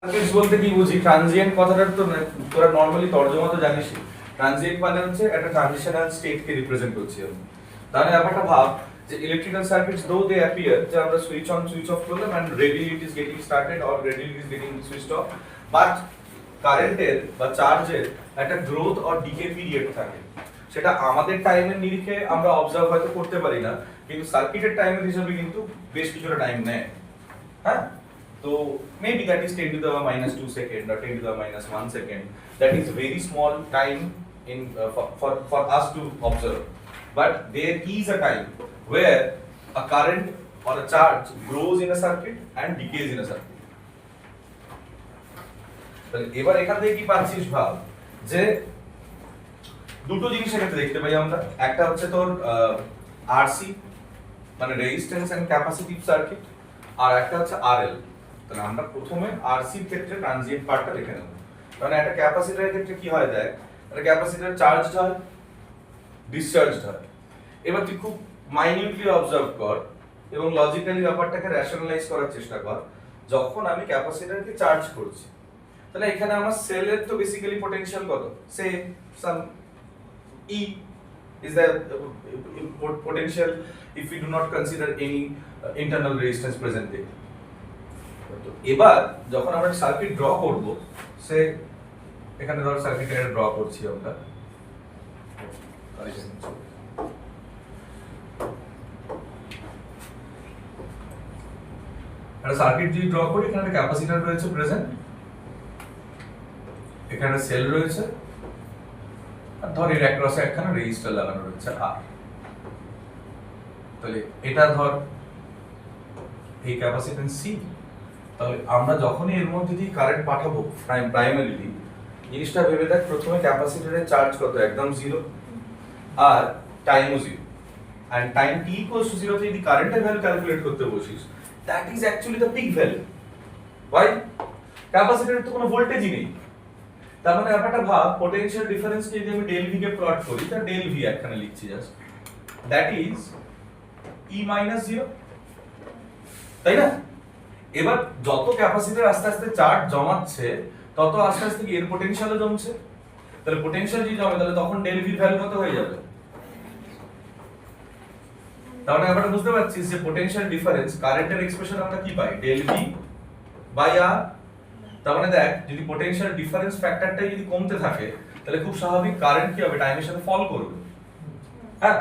Circuits বলতে কি বুঝি? ট্রানজিয়েন্ট কথাটার তো তোরা নরমালি তর্জমা তো জানিস। ট্রানজিয়েন্ট মানে হচ্ছে একটা ট্রানজিশনাল স্টেট কে রিপ্রেজেন্ট করছি আমি। তাহলে ব্যাপারটা ভাব যে ইলেকট্রিক্যাল সার্কিটস দো দে অ্যাপিয়ার যে আমরা সুইচ অন সুইচ অফ করলাম and readily it is getting started or readily it is getting switched off, but কারেন্টের বা চার্জের একটা গ্রোথ অর ডিকে পিরিয়ড থাকে। সেটা আমাদের টাইমের নিরিখে আমরা অবজার্ভ হয়তো করতে পারি না, কিন্তু সার্কিটের টাইমের হিসাবে কিন্তু বেশ কিছুটা টাইম নেয়। হ্যাঁ, so maybe that is 10 to the minus 2 second or 10 to the minus 1 second. That is very small time in for us to observe. But there is a time where a current or a charge grows in a circuit and decays in a circuit. তাহলে এবার এখান থেকে কি পাচ্ছিস ভাব যে দুটো জিনিস এখানে দেখতে পাই আমরা। একটা হচ্ছে তোর আরসি মানে রেজিস্ট্যান্স এন্ড ক্যাপাসিটিভ সার্কিট, আর একটা হচ্ছে আরএল। তাহলে আমরা প্রথমে আরসি এর ক্ষেত্রে ট্রানজিয়েন্ট পার্টটা দেখে নেব। মানে একটা ক্যাপাসিটরের ক্ষেত্রে কি হয় দেখ, একটা ক্যাপাসিটর চার্জড হয়, ডিসচার্জড হয়। এবার তুই খুব মাইনিউটলি অবজার্ভ কর এবং লজিক্যালি ব্যাপারটাকে র্যাশনালাইজ করার চেষ্টা কর। যখন আমি ক্যাপাসিটরকে চার্জ করছি, তাহলে এখানে আমার সেলের তো বেসিক্যালি পটেনশিয়াল কত, সে সাম ই is the potential if we do not consider any internal resistance present there. তো এবার যখন আমরা সার্কিট ড্র করব, সে এখানে ধর সার্কিটের ড্র করছি আমরা, একটা সার্কিট যদি ড্র করি, এখানে একটা ক্যাপাসিটর রয়েছে প্রেজেন্ট, এখানে সেল রয়েছে, আর ধর এর অ্যাক্রসে একখানা রেজিস্টার লাগানো রয়েছে আর। তাহলে এটা ধর এই ক্যাপাসিট্যান্স সি। তাহলে আমরা যখনই এর মধ্যে দিয়ে কারেন্ট পাঠাবো প্রাইমারিলি, জিনিসটা ভেবে দেখ, প্রথমে ক্যাপাসিটরের চার্জ কত, একদম জিরো, আর টাইমও zero. And time t equals to 0 তে যদি কারেন্টের ভ্যালু ক্যালকুলেট করতে বসিস, that is actually the peak value. Why? ক্যাপাসিটরের তো কোনো ভোল্টেজই নেই। তার মানে ব্যাপারটা ভাব, পোটেনশিয়াল ডিফারেন্স কে যদি আমি ডেল ভি কে প্লট করি, তাহলে ডেল ভি এখানে লিখছি just, that is E minus 0, তাই না? এবার যত ক্যাপাসিটর আস্তে আস্তে চার্জ জমাচ্ছে, তত আস্তে আস্তে এর পোটেনশিয়ালও জমছে। তাহলে পোটেনশিয়াল যদি জমে, তাহলে তখন ডেল ভি ভ্যালু কত হয়ে যাবে? তাহলে আমরা বুঝতে পারছি যে পোটেনশিয়াল ডিফারেন্স কারেন্টের এক্সপ্রেশন আমরা কি পাই, ডেল ভি বাই আর। তার মানে দেখ, যদি পোটেনশিয়াল ডিফারেন্স ফ্যাক্টরটাই যদি কমতে থাকে, তাহলে খুব স্বাভাবিক কারেন্ট কি হবে, টাইমের সাথে ফল করবে। হ্যাঁ,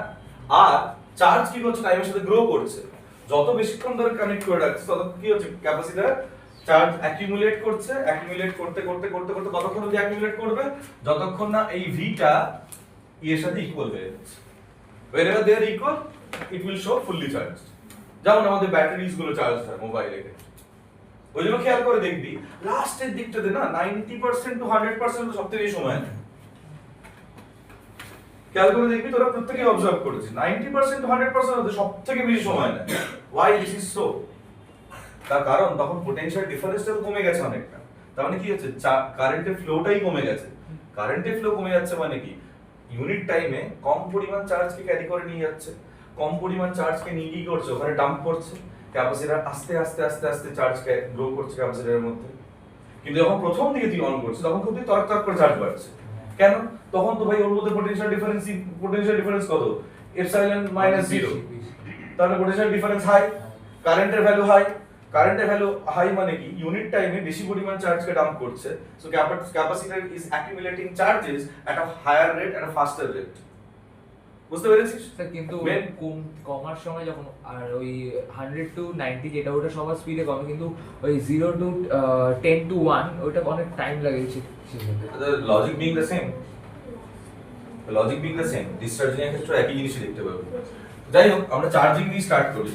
আর চার্জ কি করছে, টাইমের সাথে গ্রো করছে। যত বেশিক্ষণ ধরে কানেক্ট করে রাখছে, তত কি হচ্ছে, ক্যাপাসিটর চার্জ অ্যাকিউমুলেট করছে, অ্যাকিউমুলেট করতে করতে করতে করতে কতক্ষণ অবধি অ্যাকিউমুলেট করবে, যতক্ষণ না এই ভিটা এর সাথে ইকুয়াল হয়ে যাচ্ছে। wherever they are equal, it will show fully charged. যেমন আমাদের ব্যাটারিজ গুলো চার্জ হয় মোবাইলে, ওই জন্য খেয়াল করে দেখবি লাস্টের দিকটাতে না 90% টু 100% সবথেকে বেশি সময় নেয়। খেয়াল করে দেখবি, তোরা প্রত্যেকই অবজার্ভ করেছিস 90% টু 100% হতে সবথেকে বেশি সময় নেয়। why this is so? তার কারণ তখন পোটেনশিয়াল ডিফারেন্সটা তো কমে গেছে অনেকটা। তার মানে কি হচ্ছে, কারেন্টের ফ্লোটাই কমে গেছে। কারেন্টের ফ্লো কমে যাচ্ছে মানে কি, ইউনিট টাইমে কম পরিমাণ চার্জকে ক্যারি করে নিয়ে যাচ্ছে, কম পরিমাণ চার্জকে নিয়ে কি করছে, ওখানে ডাম্প করছে। ক্যাপাসিটর আস্তে আস্তে আস্তে আস্তে চার্জকে গ্রো করছে ক্যাপাসিটরের মধ্যে। কিন্তু যখন প্রথম দিকে তুই অন করছিস, তখন খুব তরক তরক করে চার্জ বাড়ছে। কেন? তখন তো ভাই ওর মধ্যে পোটেনশিয়াল ডিফারেন্স কত, এপসাইলন মাইনাস 0। তাহলে পোটেনশিয়াল ডিফারেন্স হাই, কারেন্টের ভ্যালু হাই। কারেন্টের ভ্যালু হাই মানে কি, ইউনিট টাইমে বেশি পরিমাণ চার্জকে ডাম্প করছে। So capacitor is accumulating charges at a higher rate, at a faster rate. বুঝতে পেরেছিস? স্যার কিন্তু কমার সময় যখন আর ওই 100 টু 90 যেটা ওটা সবার স্পিডে কমে, কিন্তু ওই 0 টু 10 টু 1 ওটা অনেক টাইম লাগে। The logic being the same, discharging এর ক্ষেত্রে একই জিনিসই দেখতে পাবো। যাই হোক, আমরা চার্জিং দিয়ে স্টার্ট করি।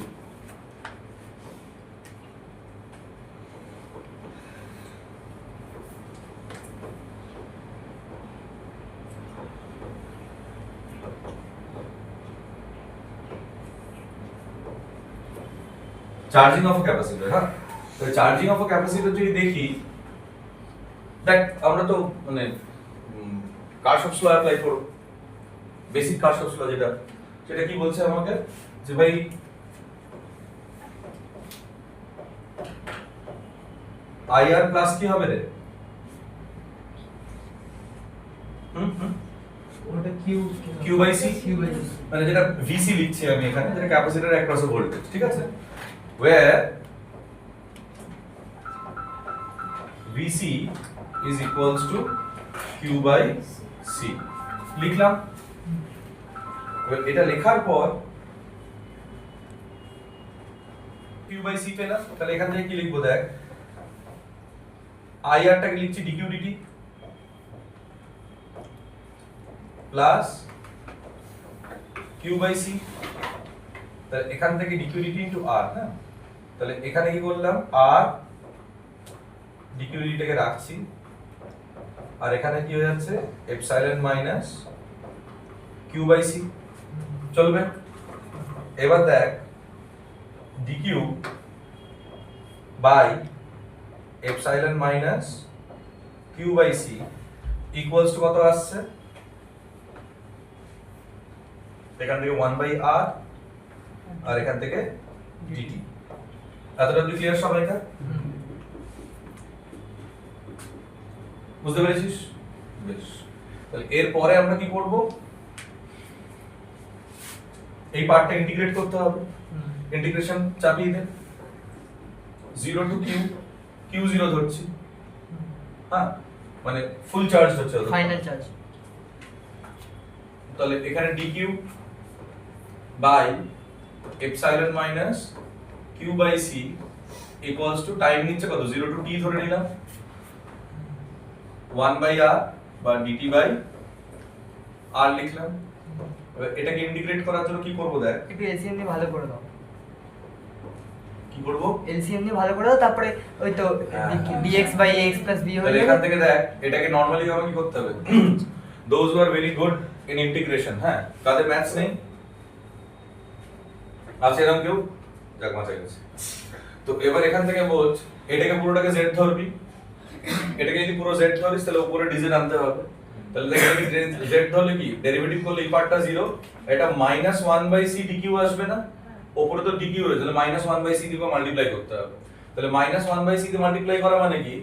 Charging of a capacitor. হ্যাঁ, তো চার্জিং অফ আ ক্যাপাসিটর যদি দেখি, দেখ আমরা তো মানে কারশফস ল অ্যাপ্লাই করব, বেসিক কারশফস ল যেটা, সেটা কি বলছে আমাকে, যে ভাই আইআর প্লাস কি হবে রে? ওটা q q by c, q by c মানে যেটা ভিসি লিখছি আমি এখানে, যেটা ক্যাপাসিটর অ্যাক্রস ভোল্টেজ, ঠিক আছে? where VC is equals to Q by C লিখলাম। এবার এটা লেখার পর Q by C পেলাম, তাহলে এখান থেকে কি লিখবো দেখ, IR টাকে লিখছি dq dt plus Q by C, তাহলে এখান থেকে dq dt into R, হ্যাঁ? তাহলে এখানে কি করলাম, R dq dt টাকে রাখছি, আর এখানে কি হয়ে যাচ্ছে epsilon minus q by c চলবে। এবার দেখ dq by epsilon minus q by c equals to কত আসছে, এখান থেকে 1 বাই r আর এখান থেকে dt। এতটা কি ক্লিয়ার সবাইকা? বুঝতে পেরেছিস? বেশ, তাহলে এরপরে আমরা কি করব, এই পার্টটা ইন্টিগ্রেট করতে হবে। ইন্টিগ্রেশন চাপিয়ে দে, 0 টু q, q0 ধরছি, হ্যাঁ, মানে ফুল চার্জ হচ্ছে ওটা, ফাইনাল চার্জ। তাহলে এখানে dq by epsilon minus q by c equals to time নিচ্ছে কত, 0 টু t ধরে নিলাম, 1 বাই r বা dt বাই r লিখলাম। এবার এটাকে ইন্টিগ্রেট করার জন্য কি করব দেখ, একটু এলসিএম দিয়ে ভালো করে দাও, কি করব, এলসিএম দিয়ে ভালো করে দাও, তারপরে ওই তো dx by ax plus b হয়ে তাহলে যাবে। এখান থেকে দেখ এটাকে নরমালি ভাবে কি করতে হবে, those who are very good in integration, হ্যাঁ, কাদের ম্যাথস নেই আছে এরকম কেউ, যাক মাথা গেছে। তো এবার এখান থেকে বল, এটাকে পুরোটাকে z ধরবি, এটাকে যদি পুরো z ধরিস তাহলে উপরে dz আনতে হবে, তাহলে দেখ z ধরলে কি ডেরিভেটিভ করলে এই পার্টটা 0, এটা -1/c dq আসবে না, উপরে তো dq রয়েছে, তাহলে -1/c দিয়ে মাল্টিপ্লাই করতে হবে, তাহলে -1/c দিয়ে মাল্টিপ্লাই করা মানে কি,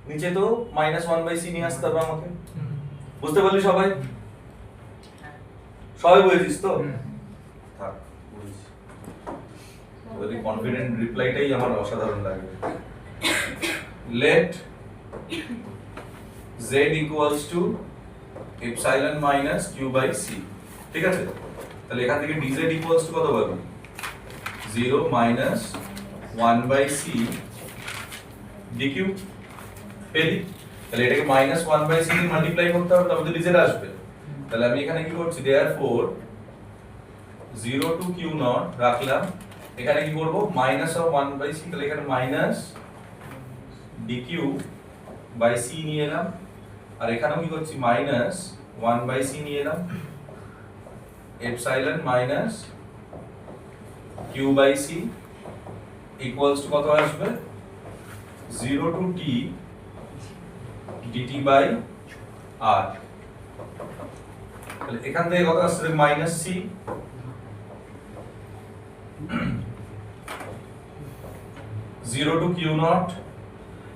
নিচে তো -1/c নিয়ে আসতে হবে আমাকে। বুঝতে পারলি সবাই? সবাই বুঝেছিস তো? থাক বুঝেছি, ওই কনফিডেন্ট রিপ্লাইটাই আমার অসাধারণ লাগে। let z equals to epsilon minus q by c, ঠিক আছে? তাহলে এখান থেকে dz equals to কত পাবি, 0 minus 1 by c dq পেলি, তাহলে এটাকে -1 by c দিয়ে মাল্টিপ্লাই করতে হবে, তবে তো dz আসবে। তাহলে আমি এখানে কি করছি, therefore 0 to q naught রাখলাম, এখানে কি করব -1 by c, তাহলে এখানে মাইনাস dq by c নিয়ে এলাম, আর এখানেও কি করছি -1 by c নিয়ে এলাম, epsilon minus q by c equals to কত আসবে, 0 to t dt by r। তাহলে এখান থেকে কত আসছে, -c, zero to q naught.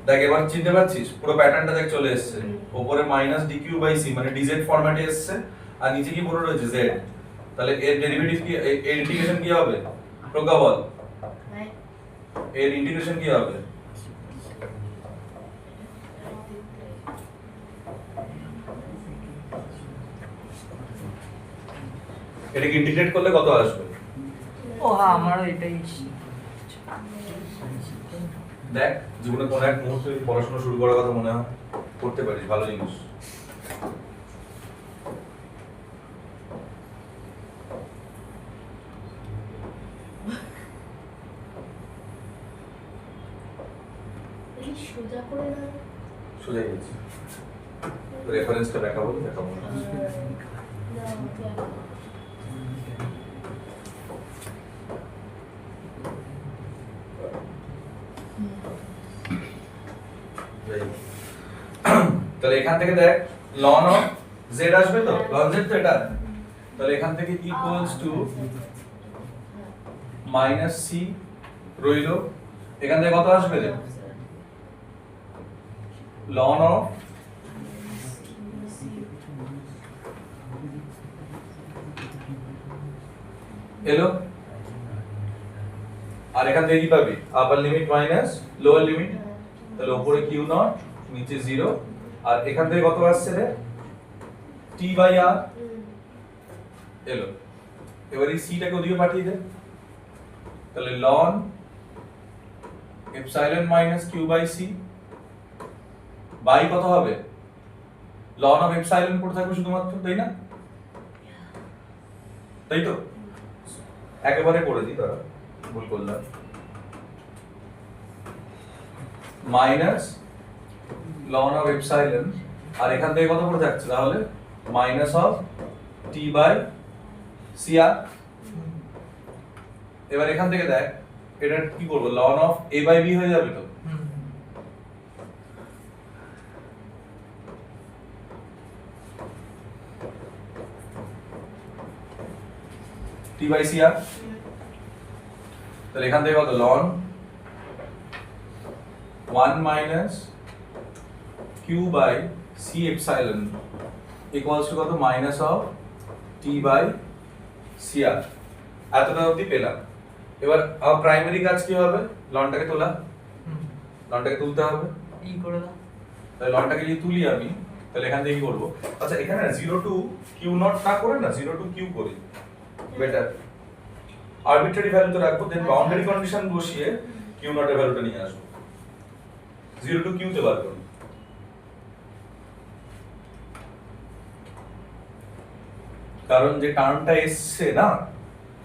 দেখ এবার চিনতে পারছিস, পুরো প্যাটার্নটা দেখ চলে এসেছে, উপরে -dq বাই c মানে dz ফরম্যাটে এসেছে, আর নিচে কি পুরো রয়েছে z, তাহলে এর ডেরিভেটিভ কি, এর ইন্টিগ্রেশন কি হবে, প্রজ্ঞা বল, এর ইন্টিগ্রেশন কি হবে, এটাকে ইন্টিগ্রেট করলে কত আসবে, ও হ্যাঁ আমারও এটাই। দেখ জীবনে কোনো এক মুহূর্তে পড়াশোনা শুরু করার কথা মনে হয়, করতে পারিস, ভালো জিনিস। সোজা করে দাও, সোজা গেছি, রেফারেন্সটা দেখাবো দেখাবো না। তাহলে এখান থেকে দেখ ln অফ z আসবে তো, ln z তো এটা, তাহলে এখান থেকে ইকুয়ালস টু -c রইলো, এখান থেকে কত আসবে রে, ln of এলো, আর এখান থেকে কি পাবি আপার লিমিট মাইনাস লোয়ার লিমিট, তাহলে উপরে কিউ নট নিচে 0, আর এখান থেকে কত আসছে রে টি বাই আর এলো। এবার এই সিটাকে ওদিকে পাঠিয়ে দে, তাহলে ln epsilon minus q by c by কত হবে ln অফ এপসাইলন পড়ে থাকবে শুধুমাত্র, তাই না? তাই তো একেবারে করে দিই, তারা ভুল করলাম, মাইনাস ln অফ এপসাইলন, আর এখান থেকে কত পড়ে থাকছে তাহলে minus of T by C R. এবার এখান থেকে দেখ এটা কি করব ln of a by b হয়ে যাবে তো, t বাই সি আর, তাহলে এখান থেকে কত ln 1 minus q by c epsilon equals to কত minus of t by c r। এতটা অবধি পেলাম। এবার আমার প্রাইমারি কাজ কি হবে, লনটাকে তোলা, লনটাকে তুলতে হবে, ই করে দাও। তাহলে লনটাকে যদি তুলি আমি, তাহলে এখান থেকে কি করব, আচ্ছা এখানে 0 টু q নট না করে না 0 টু q করি বেটার, আরবিট্রারি ভ্যালু তো রাখবো, দেন বাউন্ডারি কন্ডিশন বসিয়ে q নট এর ভ্যালুটা নিয়ে আসবো, 0 টু q তে বার করব। কারণ যে টার্মটা এসছে না,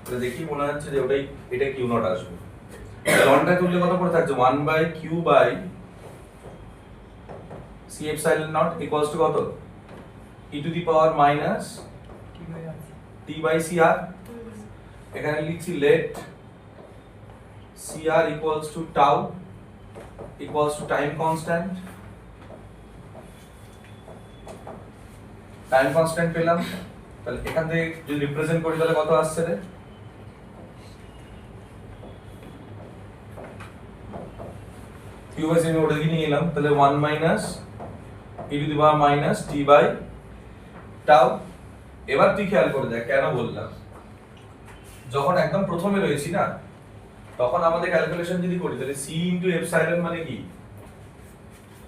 তো দেখি মনে হচ্ছে যে ওটাই এটা কিউ নট আসবে, লনটা তুললে কত পড়ে থাকছে 1 by Q by C epsilon naught equals to কত e to the power minus T by C R. এখানে লিখছি let C R equals to tau equals to time constant, time constant পেলাম, তাহলে এখান থেকে যদি রিপ্রেজেন্ট করি তাহলে কত আসছে রে কিউ বাই সি আমি ওটা নিয়ে এলাম, তাহলে 1 minus e to the power minus T by tau. এবার তুই খেয়াল করে দেখ কেন বললাম, যখন একদম প্রথমে রয়েছি না তখন আমাদের ক্যালকুলেশন যদি করি তাহলে সি ইনটু এপসাইলন মানে কি,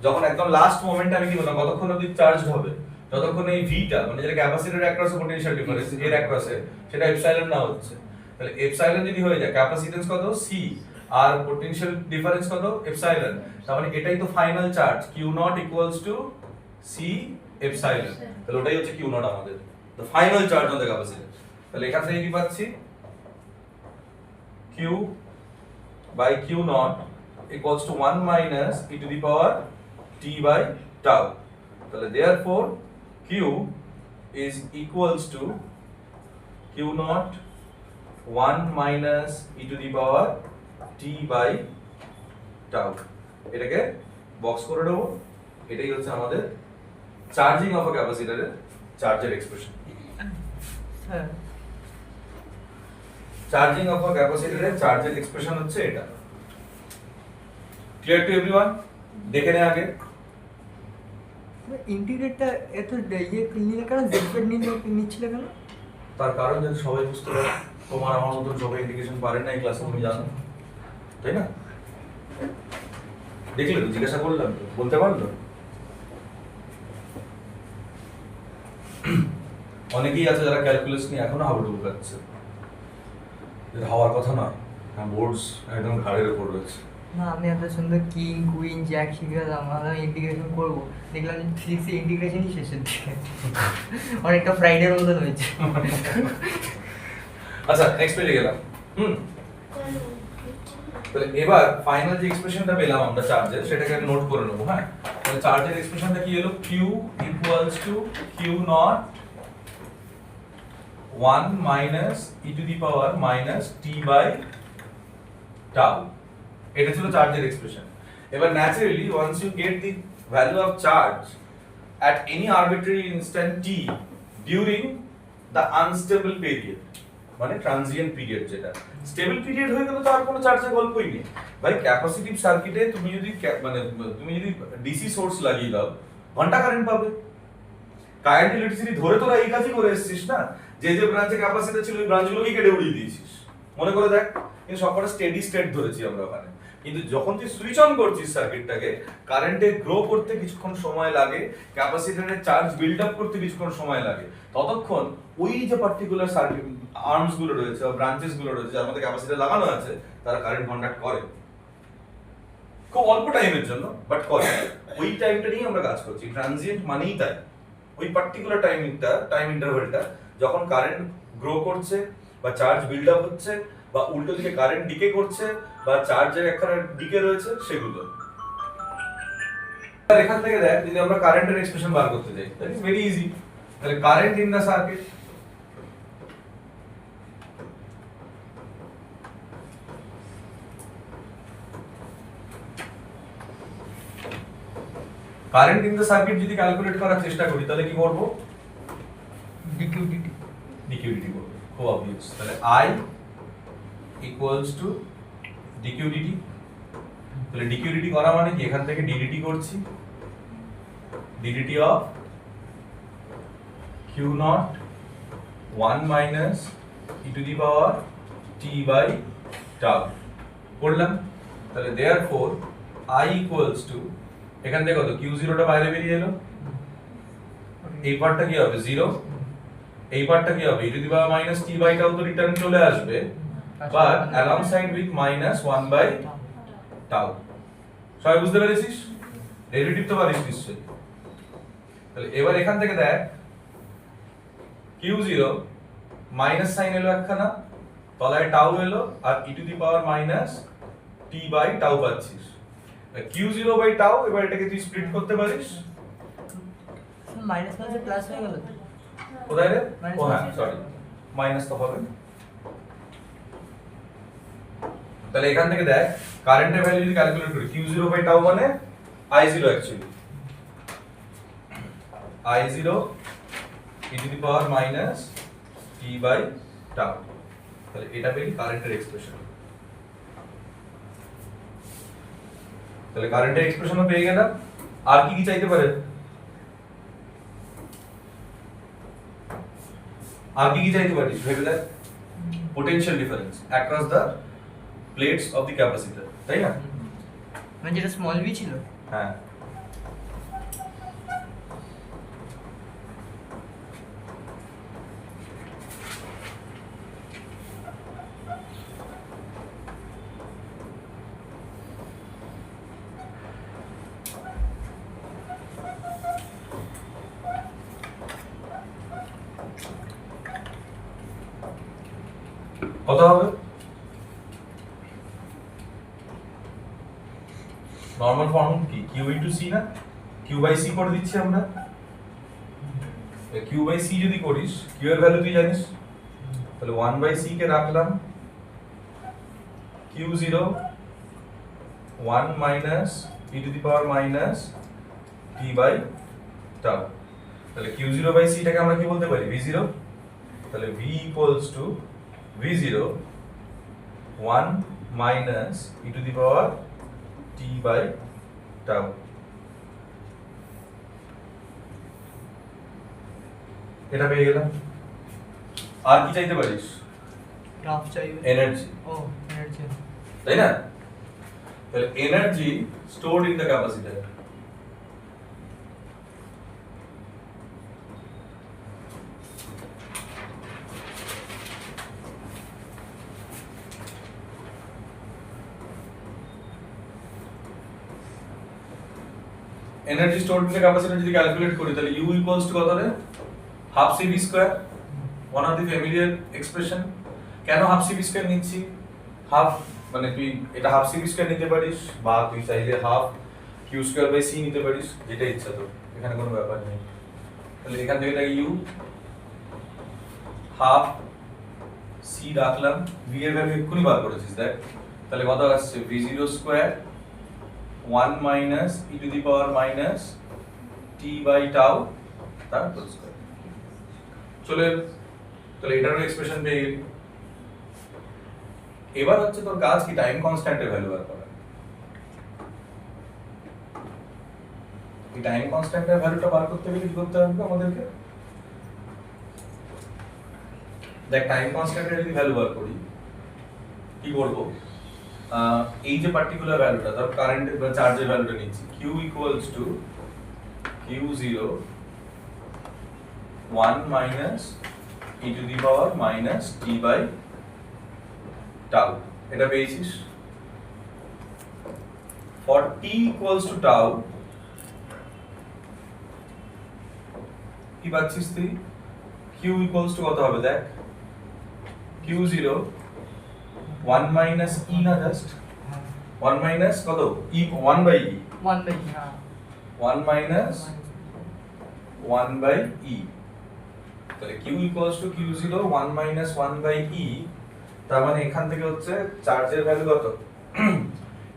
যখন একদম লাস্ট মোমেন্টে আমি কি বললাম কতক্ষণ অবধি চার্জ হবে, যতক্ষণ এই ভিটা মানে যেটা ক্যাপাসিটর অ্যাক্রস পটেনশিয়াল ডিফারেন্স এর অ্যাক্রসে সেটা এপসাইলন না হচ্ছে, তাহলে এপসাইলন যদি হয়ে যায় ক্যাপাসিটেন্স কত সি আর পটেনশিয়াল ডিফারেন্স কত এপসাইলন, তার মানে এটাই তো final charge Q not equals to C epsilon, তাহলে ওটাই হচ্ছে কিউ নট আমাদের the final charge on the capacitor. তাহলে এখান থেকে কি পাচ্ছি q by q naught equals to 1 minus e to the power t by tau, তাহলে therefore q is equals to q naught 1 minus e to the power t by tau। এটাকে box করে দেবো, এটাই হচ্ছে আমাদের চার্জিং অফ আ ক্যাপাসিটরের চার্জের expression. হ্যাঁ, চার্জিং অফ আ ক্যাপাসিটরের চার্জের এক্সপ্রেশন হচ্ছে এটা। Clear to everyone? দেখে নে আগে ইন্টিগ্রেটটা এত ইয়ে নিলে কেন, জেড নিচ্ছিল কেন? তার কারণ যদি সবাই বুঝতে পারে, তোমার আমার মতন সবাই ইন্টিগ্রেশন পারে না এই ক্লাসে, তুমি জানো তাই না? দেখলে তো, জিজ্ঞাসা করলাম তো, বলতে পারলো? অনেকেই আছে যারা ক্যালকুলাস নিয়ে এখনো হাবুডুবু খাচ্ছে, যেটা হওয়ার কথা নয়, বোর্ডস একদম ঘাড়ের উপর রয়েছে। না, আমি এত সুন্দর কিং কুইন জ্যাক শিখে গেলাম, আমি ইন্টিগ্রেশন করবো, দেখলাম যে ফিজিক্সে ইন্টিগ্রেশনই শেষের দিকে অনেকটা ফ্রাইডের মতন হয়েছে। আচ্ছা নেক্সট পেজে গেলাম। তাহলে এবার ফাইনাল যে এক্সপ্রেশনটা পেলাম আমরা চার্জের, সেটাকে নোট করে নেবো। হ্যাঁ, তাহলে চার্জের এক্সপ্রেশনটা কি হলো, q equals to q not 1 minus e to the power minus t by tau। এটা ছিল চার্জের এক্সপ্রেশন। এবার naturally once you get the value of charge at any arbitrary instant t during the unstable period, মানে transient period যেটা। Stable period হয়ে গেলে তো আর কোনো চার্জের গল্পই নেই ভাই। ক্যাপাসিটিভ সার্কিটে তুমি যদি ডিসি সোর্স লাগিয়ে দাও ঘন্টা কারেন্ট পাবে। কারেন্ট ইলেকট্রিসিটি ধরে তোরা এই কাজই করে এসেছিস না, যে যে ব্রাঞ্চে ক্যাপাসিটর ছিল ওই ব্রাঞ্চগুলোকে কেটে উড়িয়ে দিয়েছিস, মনে করে দেখ। কিন্তু সবকটা স্টেডি স্টেট ধরেছি আমরা ওখানে। কিন্তু যখন তুই সুইচ অন করছিস সার্কিটটাকে, কারেন্টে গ্রো করতে কিছুক্ষণ সময় লাগে, ক্যাপাসিটরের চার্জ বিল্ড আপ করতে কিছুক্ষণ সময় লাগে। ততক্ষণ ওই যে পার্টিকুলার সার্কিট আর্মস গুলো রয়েছে বা ব্রাঞ্চেস গুলো রয়েছে যার মধ্যে ক্যাপাসিটর লাগানো আছে, তারা কারেন্ট কন্ডাক্ট করে খুব অল্প টাইমের জন্য, বাট করে। ওই টাইমটা নিয়ে আমরা কাজ করছি। ট্রানজিয়েন্ট মানেই তাই ওই পার্টিকুলার টাইম ইন্টারভ্যালটা যখন কারেন্ট গ্রো করছে বা চার্জ বিল্ড আপ হচ্ছে বা উল্টো দিকে কারেন্ট ডিকে করছে বা চার্জের একখানা ডিকে রয়েছে, সেগুলো। এখান থেকে দেখ, যদি আমরা কারেন্টের এক্সপ্রেশন বার করতে যাই, দ্যাট ইজ ভেরি ইজি। তাহলে current in the circuit, current in the circuit যদি ক্যালকুলেট করার চেষ্টা করি তাহলে কি করব? ডিকিউডিটি করব, খুব অবভিয়াস। তাহলে I ইকুয়ালস টু ডিকিউডিটি। তাহলে ডিকিউডিটি করা মানে কি? এখান থেকে ডিডিটি করছি, DDT of Q not 1 minus e to the power t by tau করলাম। তাহলে দেয়ারফর I ইকুয়ালস টু, এখান থেকে কত? Q0 টা বাইরে বেরিয়ে এলো, এই পার্টটা কি হবে? 0, এই পার্টটা কি হবে? e to the power minus t by tau তো রিটার্ন চলে আসবে, but alongside with minus 1 by tau। সবাই বুঝতে পেরেছিস? ডেরিভেটিভ তো পারিস নিশ্চয়ই। তাহলে এবার এখান থেকে দেখ, Q0 মাইনাস সাইন এলো একখানা, তলায় টাউ এলো, আর e to the power minus t by tau পাচ্ছিস। Q0 বাই tau, এবার এটাকে তুই স্প্লিট করতে পারিস। মাইনাস মাইনাস প্লাস হয়ে গেল। কোথায় রে? ও হ্যাঁ, সরি, মাইনাস তো হবে। তাহলে এখান থেকে দেখ, কারেন্টের ভ্যালু যদি ক্যালকুলেট করি, Q0 বাই tau মানে I0 actually, I0 e to the power minus t by tau। তাহলে এটা পেলি কারেন্টের এক্সপ্রেশন। তাহলে কারেন্টের এক্সপ্রেশনও পেয়ে গেলাম। আর কি কি চাইতে পারে? আর কি কি চাইতে পারিস ভেবে দেখ। Potential difference across the plates of the capacitor, তাই না? মানে যেটা স্মল ভি ছিল। হ্যাঁ, কত হবে? নরমাল ফর্ম কি? Q ইনটু C না? Q বাই C করে দিচ্ছি আমরা। Q বাই C যদি করিস, Q এর ভ্যালু তুই জানিস, তাহলে 1 বাই C কে রাখলাম, Q0 1 minus e to the power minus t by tau। তাহলে Q0 বাই C টাকে আমরা কি বলতে পারি? V0। তাহলে V equals to V0 1 minus e to the power t by tau। এটা পেয়ে গেলাম। আর কি চাইতে পারিস? গ্রাফ চাইবে। এনার্জি। ও এনার্জি, তাই না? তাহলে energy stored in the capacitor. Energy stored in the capacitor যদি ক্যালকুলেট করি, তাহলে U ইকুয়ালস টু কত রে? Half CV square, one of the familiar expression. কেন হাফ CV স্কয়ার নিচ্ছি? হাফ মানে তুই এটা হাফ CV স্কয়ার নিতে পারিস, বা তুই চাইলে half Q square by C নিতে পারিস, যেটা ইচ্ছা তোর, এখানে কোনো ব্যাপার নেই। তাহলে এখান থেকে এটা U হাফ C রাখলাম, V এর ভ্যালু এক্ষুনি বার করেছিস দেখ। তাহলে কত আসছে? V0 square 1 minus e to the power minus t by tau তার হোল স্কয়ার। চলে, তাহলে এটারও এক্সপ্রেশন পেয়ে গেলি। এবার হচ্ছে তোর কাজ কি টাইম কনস্ট্যান্টের ভ্যালু বার করা। এই টাইম কনস্ট্যান্টের ভ্যালুটা বার করতে গেলে কি করতে হবে আমাদেরকে? দেখ টাইম কনস্ট্যান্টের যদি ভ্যালু বার করি কি করব, এই যে পার্টিকুলার ভ্যালুটা ধর কারেন্টের বা চার্জের ভ্যালুটা নিচ্ছি, q equals to q0 1 minus e to the power minus t by tau, এটা পেয়েছিস। For t equals to tau কি পাচ্ছিস তুই? q ইকুয়ালস টু কত হবে দেখ, q0 1 মাইনাস e না জাস্ট 1 মাইনাস কত e 1 বাই e 1 বাই হ্যাঁ 1 মাইনাস 1 বাই e, তাহলে q equals to q0 1 minus 1 by e, তার মানে এখান থেকে হচ্ছে চার্জের ভ্যালু কত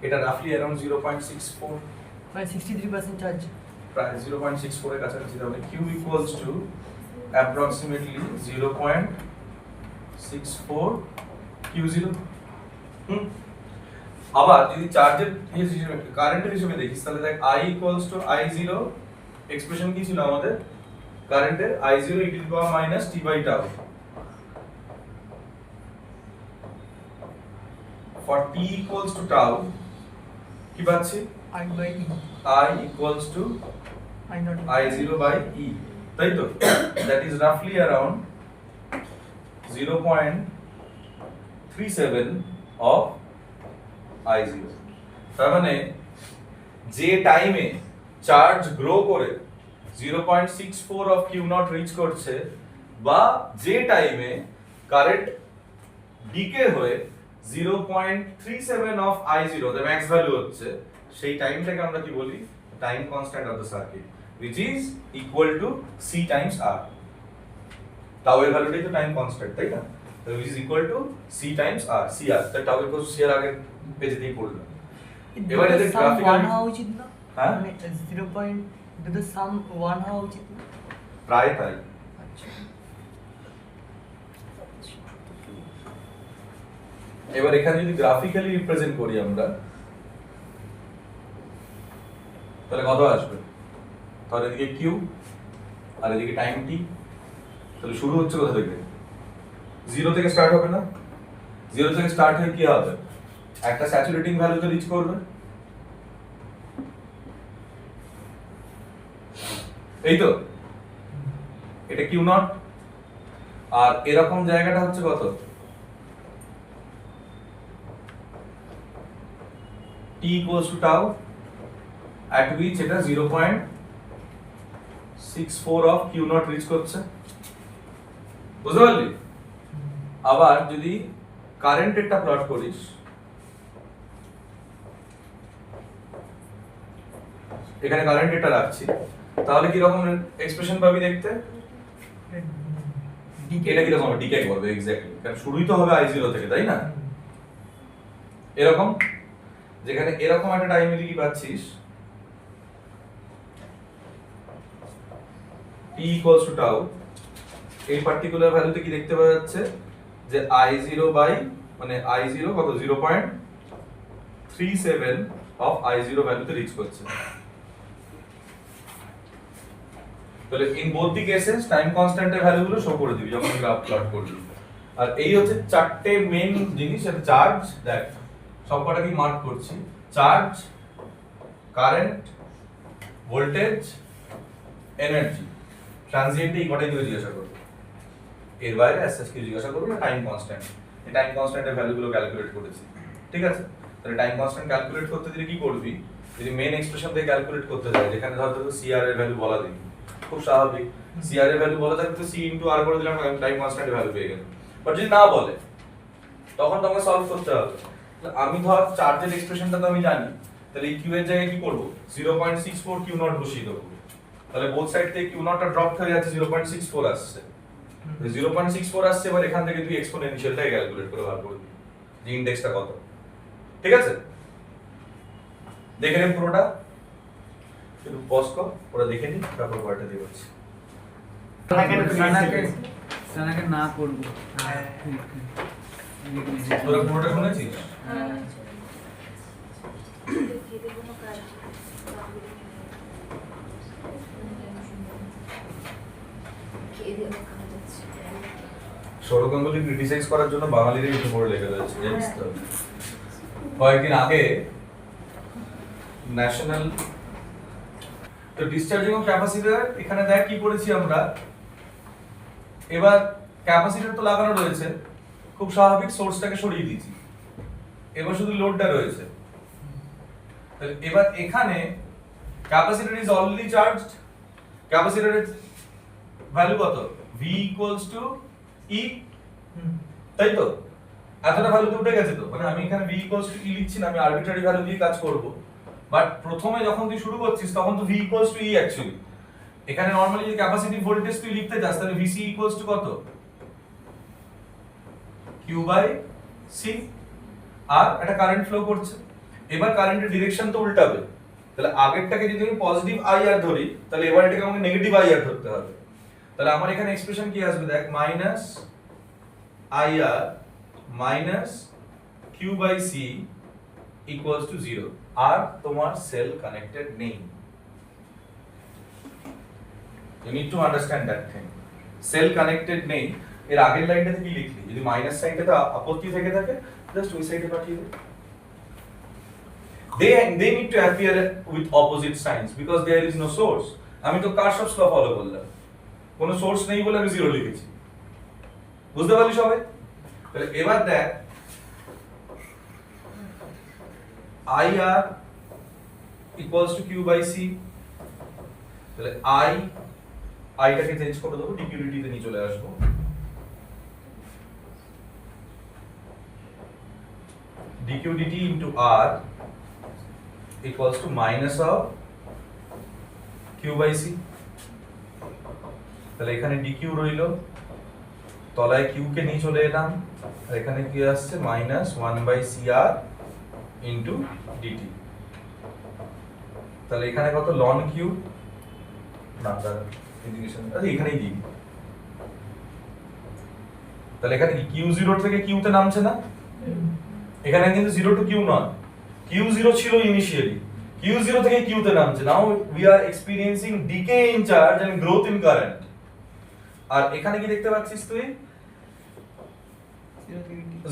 এটা রাফলি अराउंड 0.64 মানে 63% চার্জ, প্রায় 0.64 এর কাছাকাছি হবে। q equals two approximately 0.64 q0। আবার যদি চার্জের হিসেবে কারেন্টের হিসেবে দেখিস তাহলে দেখ i equals two i0, expression কি ছিল আমাদের কারেন্টের i0 e to the power minus t by tau. For t equals to tau কি পাচ্ছি I by E i equals to I not i0 by e, তাই তো that is roughly around 0.37 of i0। তার মানে যে টাইমে charge grow করে 0.64 of q0 rich করছে বা যে টাইমে কারেন্ট ডিকে হয়ে 0.37 of i0 the max value হচ্ছে, সেই টাইমটাকে আমরা কি বলি time constant of the circuit which is equal to c times r। Tau এর ভ্যালুটাই তো টাইম কনস্ট্যান্ট, তাই না? তো which is equal to c times r, cr, তাই টাউ ইকুয়াল টু cr আগে পেজেতেই পড়লাম। এবার এদের গ্রাফিক্যালি 1 হওয়া উচিত না, হ্যাঁ মানে 0 পয়েন্ট দুটো সাম 1 হওয়া উচিত না। প্রায় তাই। আচ্ছা এবার এখানে যদি গ্রাফিক্যালি রিপ্রেজেন্ট করি আমরা তাহলে কত আসবে, তাহলে এদিকে q আর এদিকে টাইম t, তাহলে শুরু হচ্ছে কোথা থেকে 0 থেকে স্টার্ট হবে না, 0 থেকে স্টার্ট হয়ে কি হবে একটা স্যাচুরেটিং ভ্যালুতে রিচ করবে, এই তো এটা q0, আর এরকম জায়গাটা হচ্ছে কত t equals to tau at which এটা 0.64 of q0 রিচ করছে, বুঝতে পারলি? আবার যদি কারেন্টেরটা প্লট করিস এখানে কারেন্টেরটা রাখছি তাহলে কি রকম এক্সপ্রেশন পাবি দেখতে, এটা কি রকম ডিকে করবে এক্স্যাক্টলি, কারণ শুরুই তো হবে i0 থেকে, তাই না? এরকম যেখানে এরকম একটা টাইমে কি পাচ্ছিস t equals to tau, এই পার্টিকুলার ভ্যালুতে কি দেখতে পাওয়া যাচ্ছে যে i0 বাই মানে i0 কত 0.37 অফ i0 ভ্যালুতে রিচ করছে। তাহলে in both the cases time কনস্ট্যান্টের ভ্যালুগুলো শো করে দিবি যখন গ্রাফ প্লট করবি। আর এই হচ্ছে চারটে মেইন জিনিস, এটা চার্জ দেখ সবকটা কি মার্ক করছি, charge, current, voltage, energy, transient, এই কটাই দিয়ে জিজ্ঞাসা করবে, এর বাইরে অ্যাসেস কি জিজ্ঞাসা করবে না টাইম কনস্ট্যান্ট। এই টাইম কনস্ট্যান্টের ভ্যালুগুলো ক্যালকুলেট করেছি, ঠিক আছে? তাহলে টাইম কনস্ট্যান্ট ক্যালকুলেট করতে দিলে কি করবি, যদি মেইন এক্সপ্রেশন থেকে ক্যালকুলেট করতে যায় যেখানে ধর তোকে সিআর এর ভ্যালু বলা দিই, খুব স্বাভাবিক সিআর এর ভ্যালু বলা থাকলে তো সি ইনটু আর করে দিলাম, টাইম কনস্ট্যান্টের ভ্যালু পেয়ে গেলাম। বাট যদি না বলে তখন তোমাকে সলভ করতে হবে। আমি ধর চার্জের এক্সপ্রেশনটা তো আমি জানি, তাহলে এই কিউ এর জায়গায় কি করব 0.64 কিউ নট বসিয়ে দেবো, তাহলে বোথ সাইড থেকে কিউ নটটা ড্রপ হয়ে যাচ্ছে 0.64 আসছে, 0.64 আসছে। এবার এখান থেকে তুই এক্সপোনেনশিয়ালটাকে ক্যালকুলেট করে বার করে দিবি যে ইনডেক্সটা কত, ঠিক আছে? দেখে নেন পুরোটা, একটু পজ কর ওরা দেখে নিন, তারপর পরেরটা দিয়ে বলছি। সানাকে না করবো। হ্যাঁ তোরা পুরোটা শুনেছিস? হ্যাঁ। সৌরভ গাঙ্গুলি ক্রিটিসাইজ করার জন্য বাঙালিদের উঠে পড়ে লেগে রয়েছে, জানিস তো? কয়েকদিন আগে ন্যাশনাল তো ডিসচার্জিং অফ ক্যাপাসিটর এখানে দেখ কি করেছি আমরা। এবার ক্যাপাসিটর তো লাগানো রয়েছে, খুব স্বাভাবিক সোর্সটাকে সরিয়ে দিয়েছি, এবার শুধু লোডটা রয়েছে। তাহলে এবার এখানে ক্যাপাসিটর ইজ অলরেডি চার্জড, ক্যাপাসিটরের ভ্যালু কত? V ইকুয়ালস টু E, তাই তো? এতটা ভ্যালু তো উঠে গেছে তো, মানে আমি এখানে V ইকুয়ালস টু E লিখছি না, আমি আরবিট্রারি ভ্যালু দিয়ে কাজ করব। বাট প্রথমে যখন তুই শুরু করছিস তখন তো V equals two E actually. এখানে নরমালি যদি ক্যাপাসিটিভ ভোল্টেজ তুই লিখতে যাস তাহলে VC ইকুয়ালস টু কত? Q বাই C, আর একটা কারেন্ট ফ্লো করছে। এবার কারেন্টের ডিরেকশন তো উল্টাবে, তাহলে আগেরটাকে যদি আমি পজিটিভ IR ধরি তাহলে এবার এটাকে আমাকে নেগেটিভ IR ধরতে হবে। তাহলে আমার এখানে এক্সপ্রেশন কি আসবে দেখ, minus IR minus Q by C equals to 0। আর তোমার সেল কানেক্টেড নেই, you need to understand that thing, cell connected নেই। এর আগের লাইনটাতে কি লিখলি? যদি মাইনাস সাইনটাতে আপত্তি থেকে থাকে জাস্ট ওই সাইডে পাঠিয়ে দে। they need to appear with opposite signs because there is no source। আমি তো কারশফস ল ফলো করলাম, কোনো সোর্স নেই বলে আমি 0 লিখেছি, বুঝতে পারলি সবাই? তাহলে এবার দেখ IR equals to Q by C, তাহলে I টাকে চেঞ্জ করে দেবো, dq dt তে নিয়ে চলে আসবো। dq dt into R equals to minus of Q by C। তাহলে এখানে dq রইলো, তলায় q কে নিয়ে চলে এলাম, আর এখানে কি আসছে minus 1 by CR into dt। তাহলে এখানে কত? ln q না তার ইন্টিগ্রেশন আচ্ছা এখানেই দিই। তাহলে এখানে কি q0 থেকে q তে নামছে না? এখানে কিন্তু 0 টু q নয়, q0 ছিল ইনিশিয়ালি, q0 থেকে q তে নামছে। Now we are experiencing decay in charge and growth in current. আর এখানে কি দেখতে পাচ্ছিস তুই?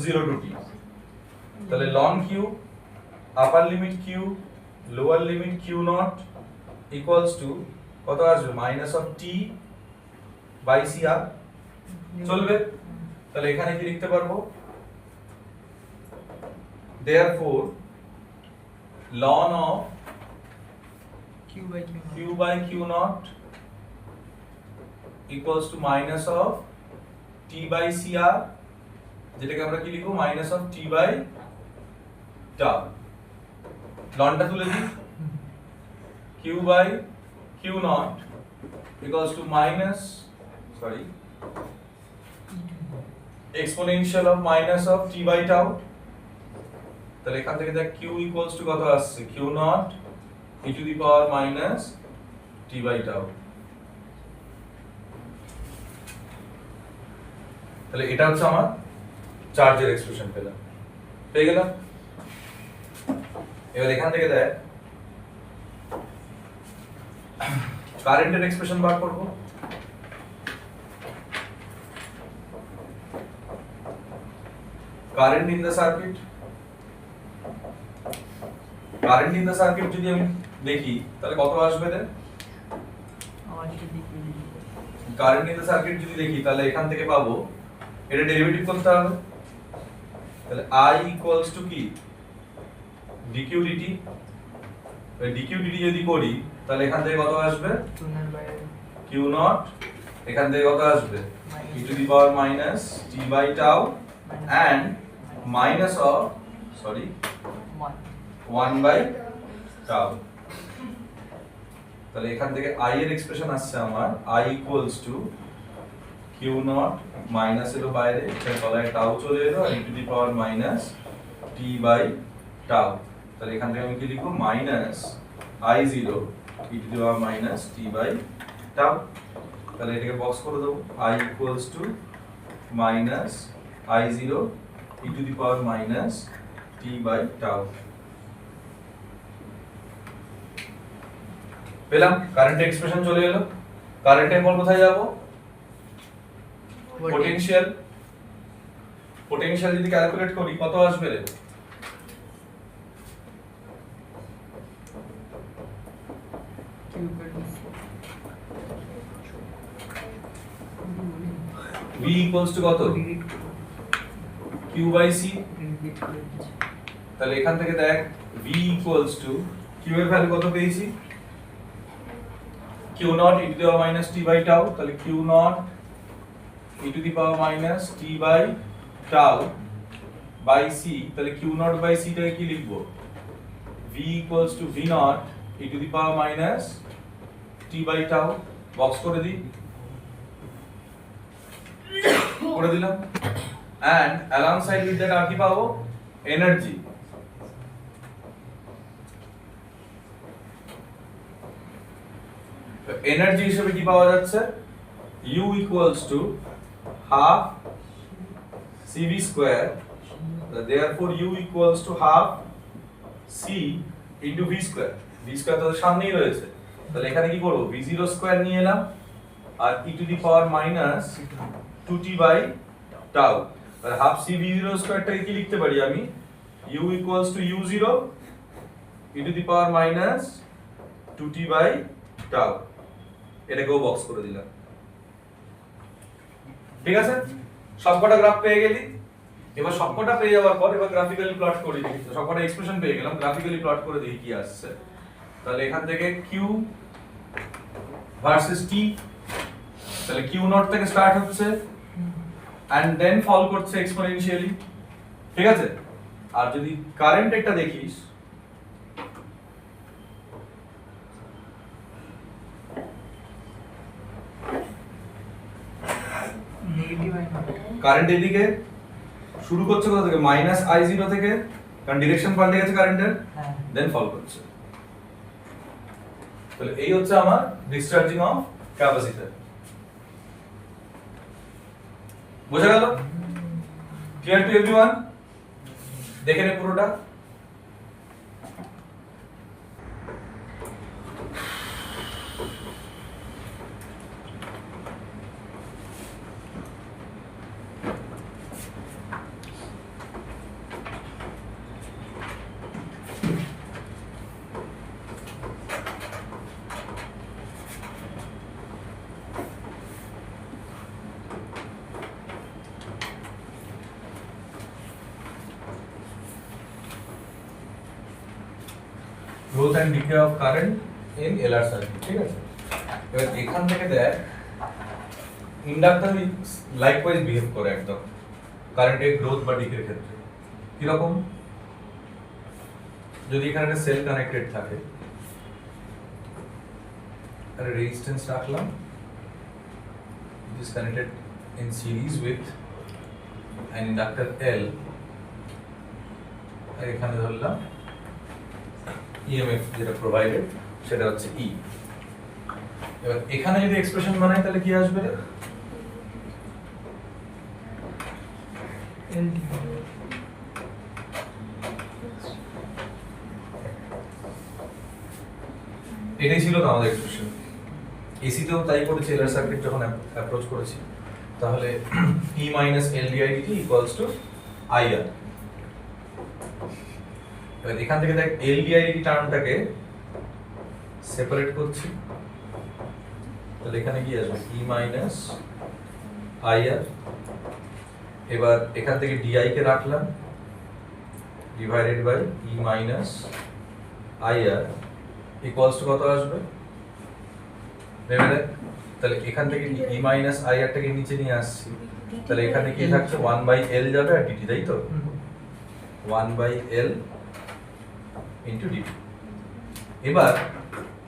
0 টু t। তাহলে ln q upper limit q lower limit q naught equals to কত আসবে? Minus of t by CR চলবে। তাহলে এখানে কি লিখতে পারবো? therefore ln of q by q naught equals to minus of t by CR, যেটাকে আমরা কি লিখবো? Minus of t by tau। লনটা তুলে দিই, q by q naught equals to minus exponential of minus of t by tau। তাহলে এখান থেকে দেখ q equals to কত আসছে? q naught e to the power minus t by tau। তাহলে এটা হচ্ছে আমার চার্জের এক্সপ্রেশন পেলাম, পেয়ে গেলাম। এবার এখান থেকে দেখ কারেন্টের এক্সপ্রেশন বার করব। Current in the circuit, current in the circuit যদি আমি দেখি তাহলে কত আসবে রে? কারেন্ট ইন দ্য সার্কিট যদি দেখি তাহলে এখান থেকে পাবো, এটা ডেরিভেটিভ করতে হবে। তাহলে I ইকুয়ালস টু কি? dq dt। dq dt যদি করি তাহলে এখান থেকে কত আসবে? q নট, এখান থেকে কত আসবে? e to the power minus t by tau and minus of 1 by tau। তাহলে এখান থেকে I এর এক্সপ্রেশন আসছে আমার I equals to q not minus এলো বাইরে, এখানে তলায় tau চলে এলো, আর e to the power minus t by tau। তাহলে এখান থেকে আমি কি লিখবো? Minus I0 e to the power minus t by tau। তাহলে এটাকে বক্স করে দেবো, I equals to minus I0 e to the power minus t by tau। পেলাম কারেন্ট এক্সপ্রেশন চলে এলো। কারেন্টের পর কোথায় যাব? পোটেনশিয়াল। পোটেনশিয়াল যদি ক্যালকুলেট করি কত আসবে রে? V equals to কত? Q by C। তাহলে এখান থেকে দেখ V equals to Q এর ভ্যালু কত পেয়েছি? Q naught e to the power minus t by tau। তাহলে Q naught e to the power minus t by tau by C। তাহলে Q naught by C টাকে কি লিখবো? V equals to V naught e to the power minus t by tau। Box করে দিই, করে দিলাম। and alongside with that আর কি পাবো? এনার্জি। এনার্জি হিসেবে কি পাওয়া যাচ্ছে? U equals to half CV square। therefore U equals to half C into V square। V square তো সামনেই রয়েছে, তাহলে এখানে কি করব? V0 স্কয়ার নিয়ে এলাম আর e to the power minus 2t by tau। তাহলে হাফ c v0 স্কয়ারটাকে কি লিখতে পারি আমি? U equals to u0 e to the power minus 2t by tau। এটাকেও বক্স করে দিলাম। ঠিক আছে, সবকটা গ্রাফ পেয়ে গেলি। এবার সবকটা পেয়ে যাওয়ার পর এবার গ্রাফিক্যালি প্লট করে দিই। সবকটা এক্সপ্রেশন পেয়ে গেলাম, গ্রাফিক্যালি প্লট করে দেখি কি আসছে। তাহলে এখান থেকে q ভার্সেস t, তাহলে q নট থেকে স্টার্ট হচ্ছে and then ফল করছে এক্সপোনেনশিয়ালি। ঠিক আছে, আর যদি কারেন্ট একটা দেখিস, কারেন্ট এদিকে শুরু করছে কোথা থেকে? মাইনাস i0 থেকে, কারণ ডিরেকশন পাল্টে গেছে কারেন্টের, দেন ফল করছে। তাহলে এই হচ্ছে আমার ডিসচার্জিং অফ ক্যাপাসিটর। বোঝা গেল? Clear to everyone? দেখে নে পুরোটা। growth and decay of current in LR circuit। ঠিক আছে, এবার এখান থেকে দেখ ইন্ডাক্টর লাইকওয়াইজ বিহেভ করে একদম কারেন্টের গ্রোথ বা ডিকের ক্ষেত্রে। কি রকম? যদি এখানে একটা সেল কানেক্টেড থাকে, আর রেজিস্ট্যান্স রাখলাম, it is connected in series with an inductor L, আর এখানে ধরলাম EMF যেটা প্রোভাইডেড সেটা হচ্ছে E। এবার এখানে যদি এক্সপ্রেশন বানাই তাহলে কি আসবে? এটাই ছিল তো আমাদের এক্সপ্রেশন। এসি তেও তাই করেছি, এলআর সার্কিট যখন অ্যাপ্রোচ করেছি, তাহলে E minus LDIdt equals to IR। এবার এখান থেকে দেখ LDIdt টার্মটাকে সেপারেট করছি, তাহলে এখানে কি আসবে? E minus IR। এবার এখান থেকে DI কে রাখলাম divided by E minus IR equals to কত আসবে? ভেবে দেখ, তাহলে এখান থেকে E minus IR টাকে নিচে নিয়ে আসছি, তাহলে এখানে কি থাকছে? 1/L যাবে আর dt, তাই তো? 1/L into dt। এবার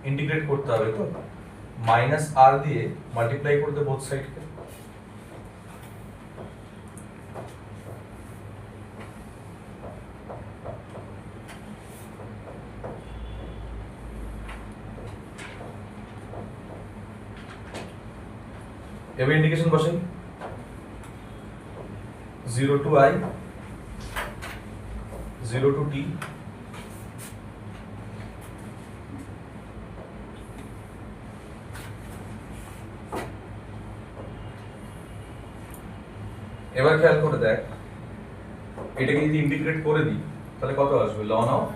ইন্টিগ্রেট করতে হবে তো, মাইনাস আর দিয়ে মাল্টিপ্লাই করতে বোথ সাইডকে। এবার ইন্ডিকেশন বসাই, 0 to I 0 to t এবার খেয়াল করে দেখ এটাকে যদি ইন্টিগ্রেট করে দিই তাহলে কত আসবে ln of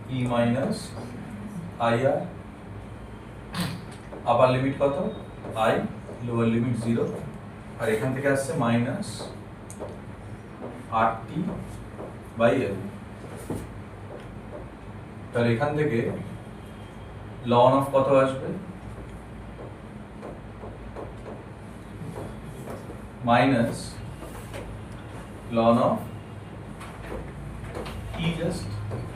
e minus ir upper limit কত i লোয়ার লিমিট 0 আর এখান থেকে আসছে মাইনাস rt বাই l তাহলে এখান থেকে ln অফ কত আসবে minus ln of e just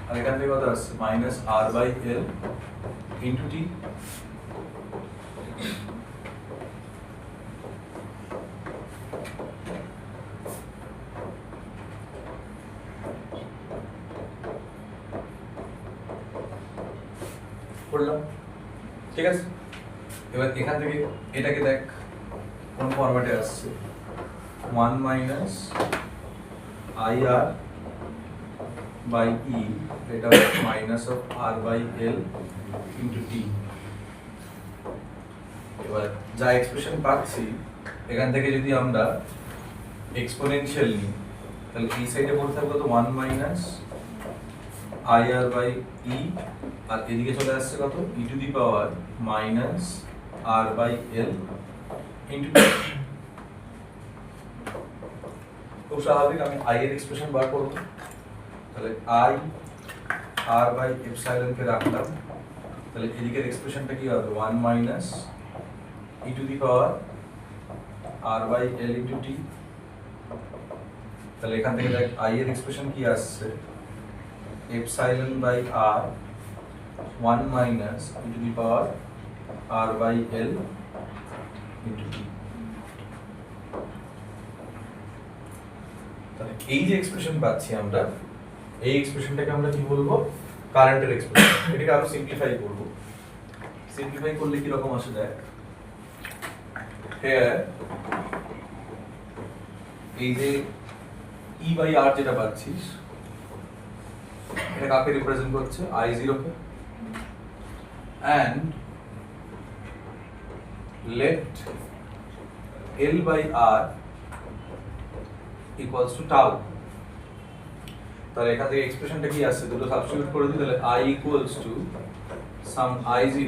আর এখান থেকে কত আসছে minus r by l into t করলাম ঠিক আছে এবার এখান থেকে এটাকে দেখ কোন ফরম্যাটে আসছে 1 মাইনাস ir বাই e এটা minus of r by l into t এবার যা এক্সপ্রেশন পাচ্ছি এখান থেকে যদি আমরা এক্সপোনেনশিয়াল নিই তাহলে এই সাইডে পড়ে থাকবে তো 1 মাইনাস ir বাই e আর এদিকে চলে আসছে কত e to the power minus r by l into t খুব স্বাভাবিক আমি i এর এক্সপ্রেশন বার করব তাহলে i r বাই এপসাইলন কে রাখলাম তাহলে এদিকের এক্সপ্রেশনটা কি হবে 1 minus e to the power r by l into t তাহলে এখান থেকে দেখ i এর এক্সপ্রেশন কি আসছে epsilon by r 1 minus e to the power r by l into t তাহলে এই যে এক্সপ্রেশন পাচ্ছি আমরা এই এক্সপ্রেশনটাকে আমরা কি বলবো কারেন্টের এক্সপ্রেশন এটাকে আরো সিম্পলিফাই করব সিম্পলিফাই করলে কি রকম আসে দেখ here এই যে e বাই r যেটা পাচ্ছিস এটা কাকে রিপ্রেজেন্ট করছে i0 K and let l by r equals to tau তাহলে এখান থেকে এক্সপ্রেশনটা কি আসছে দুটো সাবস্টিটিউট করে দিই তাহলে i equals to some i0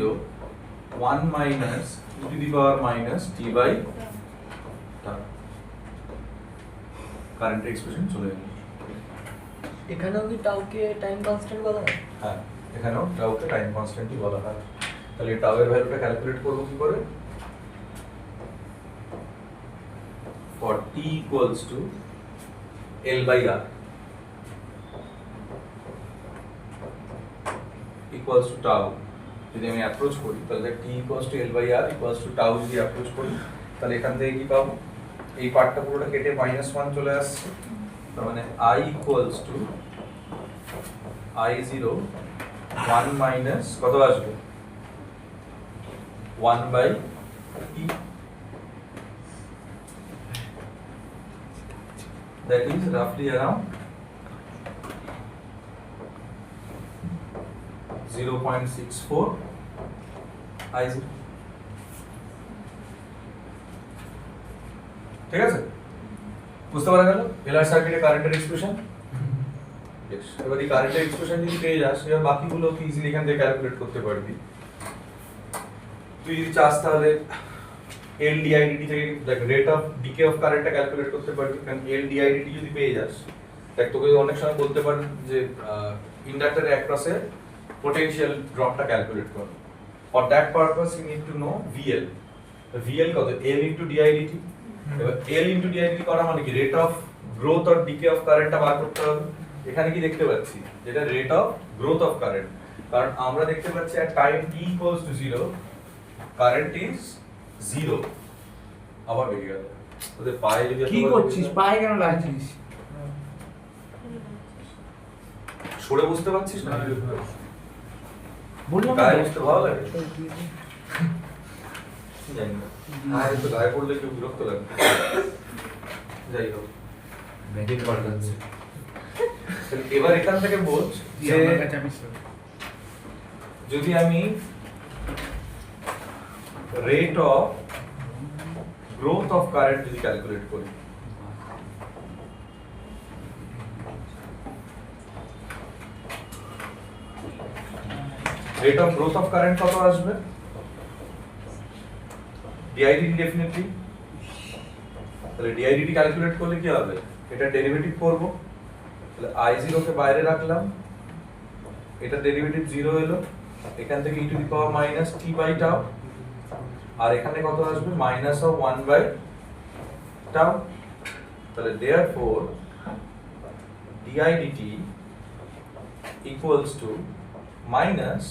1 minus e to the power minus t by tau current expression চলে গেল এখানেও কি টাউকে টাইম কনস্ট্যান্ট বলা হয় হ্যাঁ এখানেও টাউকে টাইম কনস্ট্যান্টই বলা হয় তাহলে টাউ এর ভ্যালুটা ক্যালকুলেট করব কি করে for t equals to l by r equals to tau যদি আমি অ্যাপ্রোচ করি তাহলে t equals to l by r equals to tau যদি অ্যাপ্রোচ করি তাহলে এখান থেকে কি পাবো এই পার্টটা পুরোটা কেটে -1 চলে আসছে তার মানে i equals to i0 1 minus কত আসবে 1 by e that is roughly around 0.64 i0 ঠিক আছে বুঝতে পারা গেল এলআর সার্কিটে কারেন্টের এক্সপ্রেশন এবার এই কারেন্টের এক্সপ্রেশন যদি পেয়ে যাস এবার বাকিগুলো কি ইজিলি এখান থেকে ক্যালকুলেট করতে পারবি তুই যদি চাস তাহলে এল ডিআইডিটি থেকে দেখ রেট অফ ডিকে অফ কারেন্টটা ক্যালকুলেট করতে পারবি কারণ এল ডিআইডিটি যদি পেয়ে যাস দেখ তোকে অনেক সময় বলতে পারেন যে ইন্ডাক্টরের অ্যাক্রসে potential dropটা ক্যালকুলেট কর for that purpose you need to know VL VL কত L into didt এবার L into didt করা মানে কি rate of growth or decay of কারেন্টটা বার করতে হবে এখানে কি দেখতে পাচ্ছি যেটা rate of growth of current কারণ আমরা দেখতে পাচ্ছি at time t equals to 0 current is 0 আবার বেরিয়ে গেল তোদের পায়ে যদি কি করছিস পায়ে কেন লাগছিস সরে বুঝতে পারছিস না বললাম গায়ে বসতে ভালো লাগে জানি না তো গায়ে পড়লে একটু বিরক্ত লাগে যাই হোক দিন পাল্টাচ্ছে। এবার এখান থেকে বোঝ যে যদি আমি rate of growth of current যদি ক্যালকুলেট করি, rate of growth of current কত আসবে? DIDT definitely. তাহলে ডিআইডিটি ক্যালকুলেট করলে কি হবে? এটা ডেরিভেটিভ করব, তাহলে i0 কে বাইরে রাখলাম, এটা ডেরিভেটিভ 0 এলো, এখান থেকে e to the power minus t by tau, আর এখানে কত আসবে? Minus of 1 by tau. তাহলে therefore didt equals to minus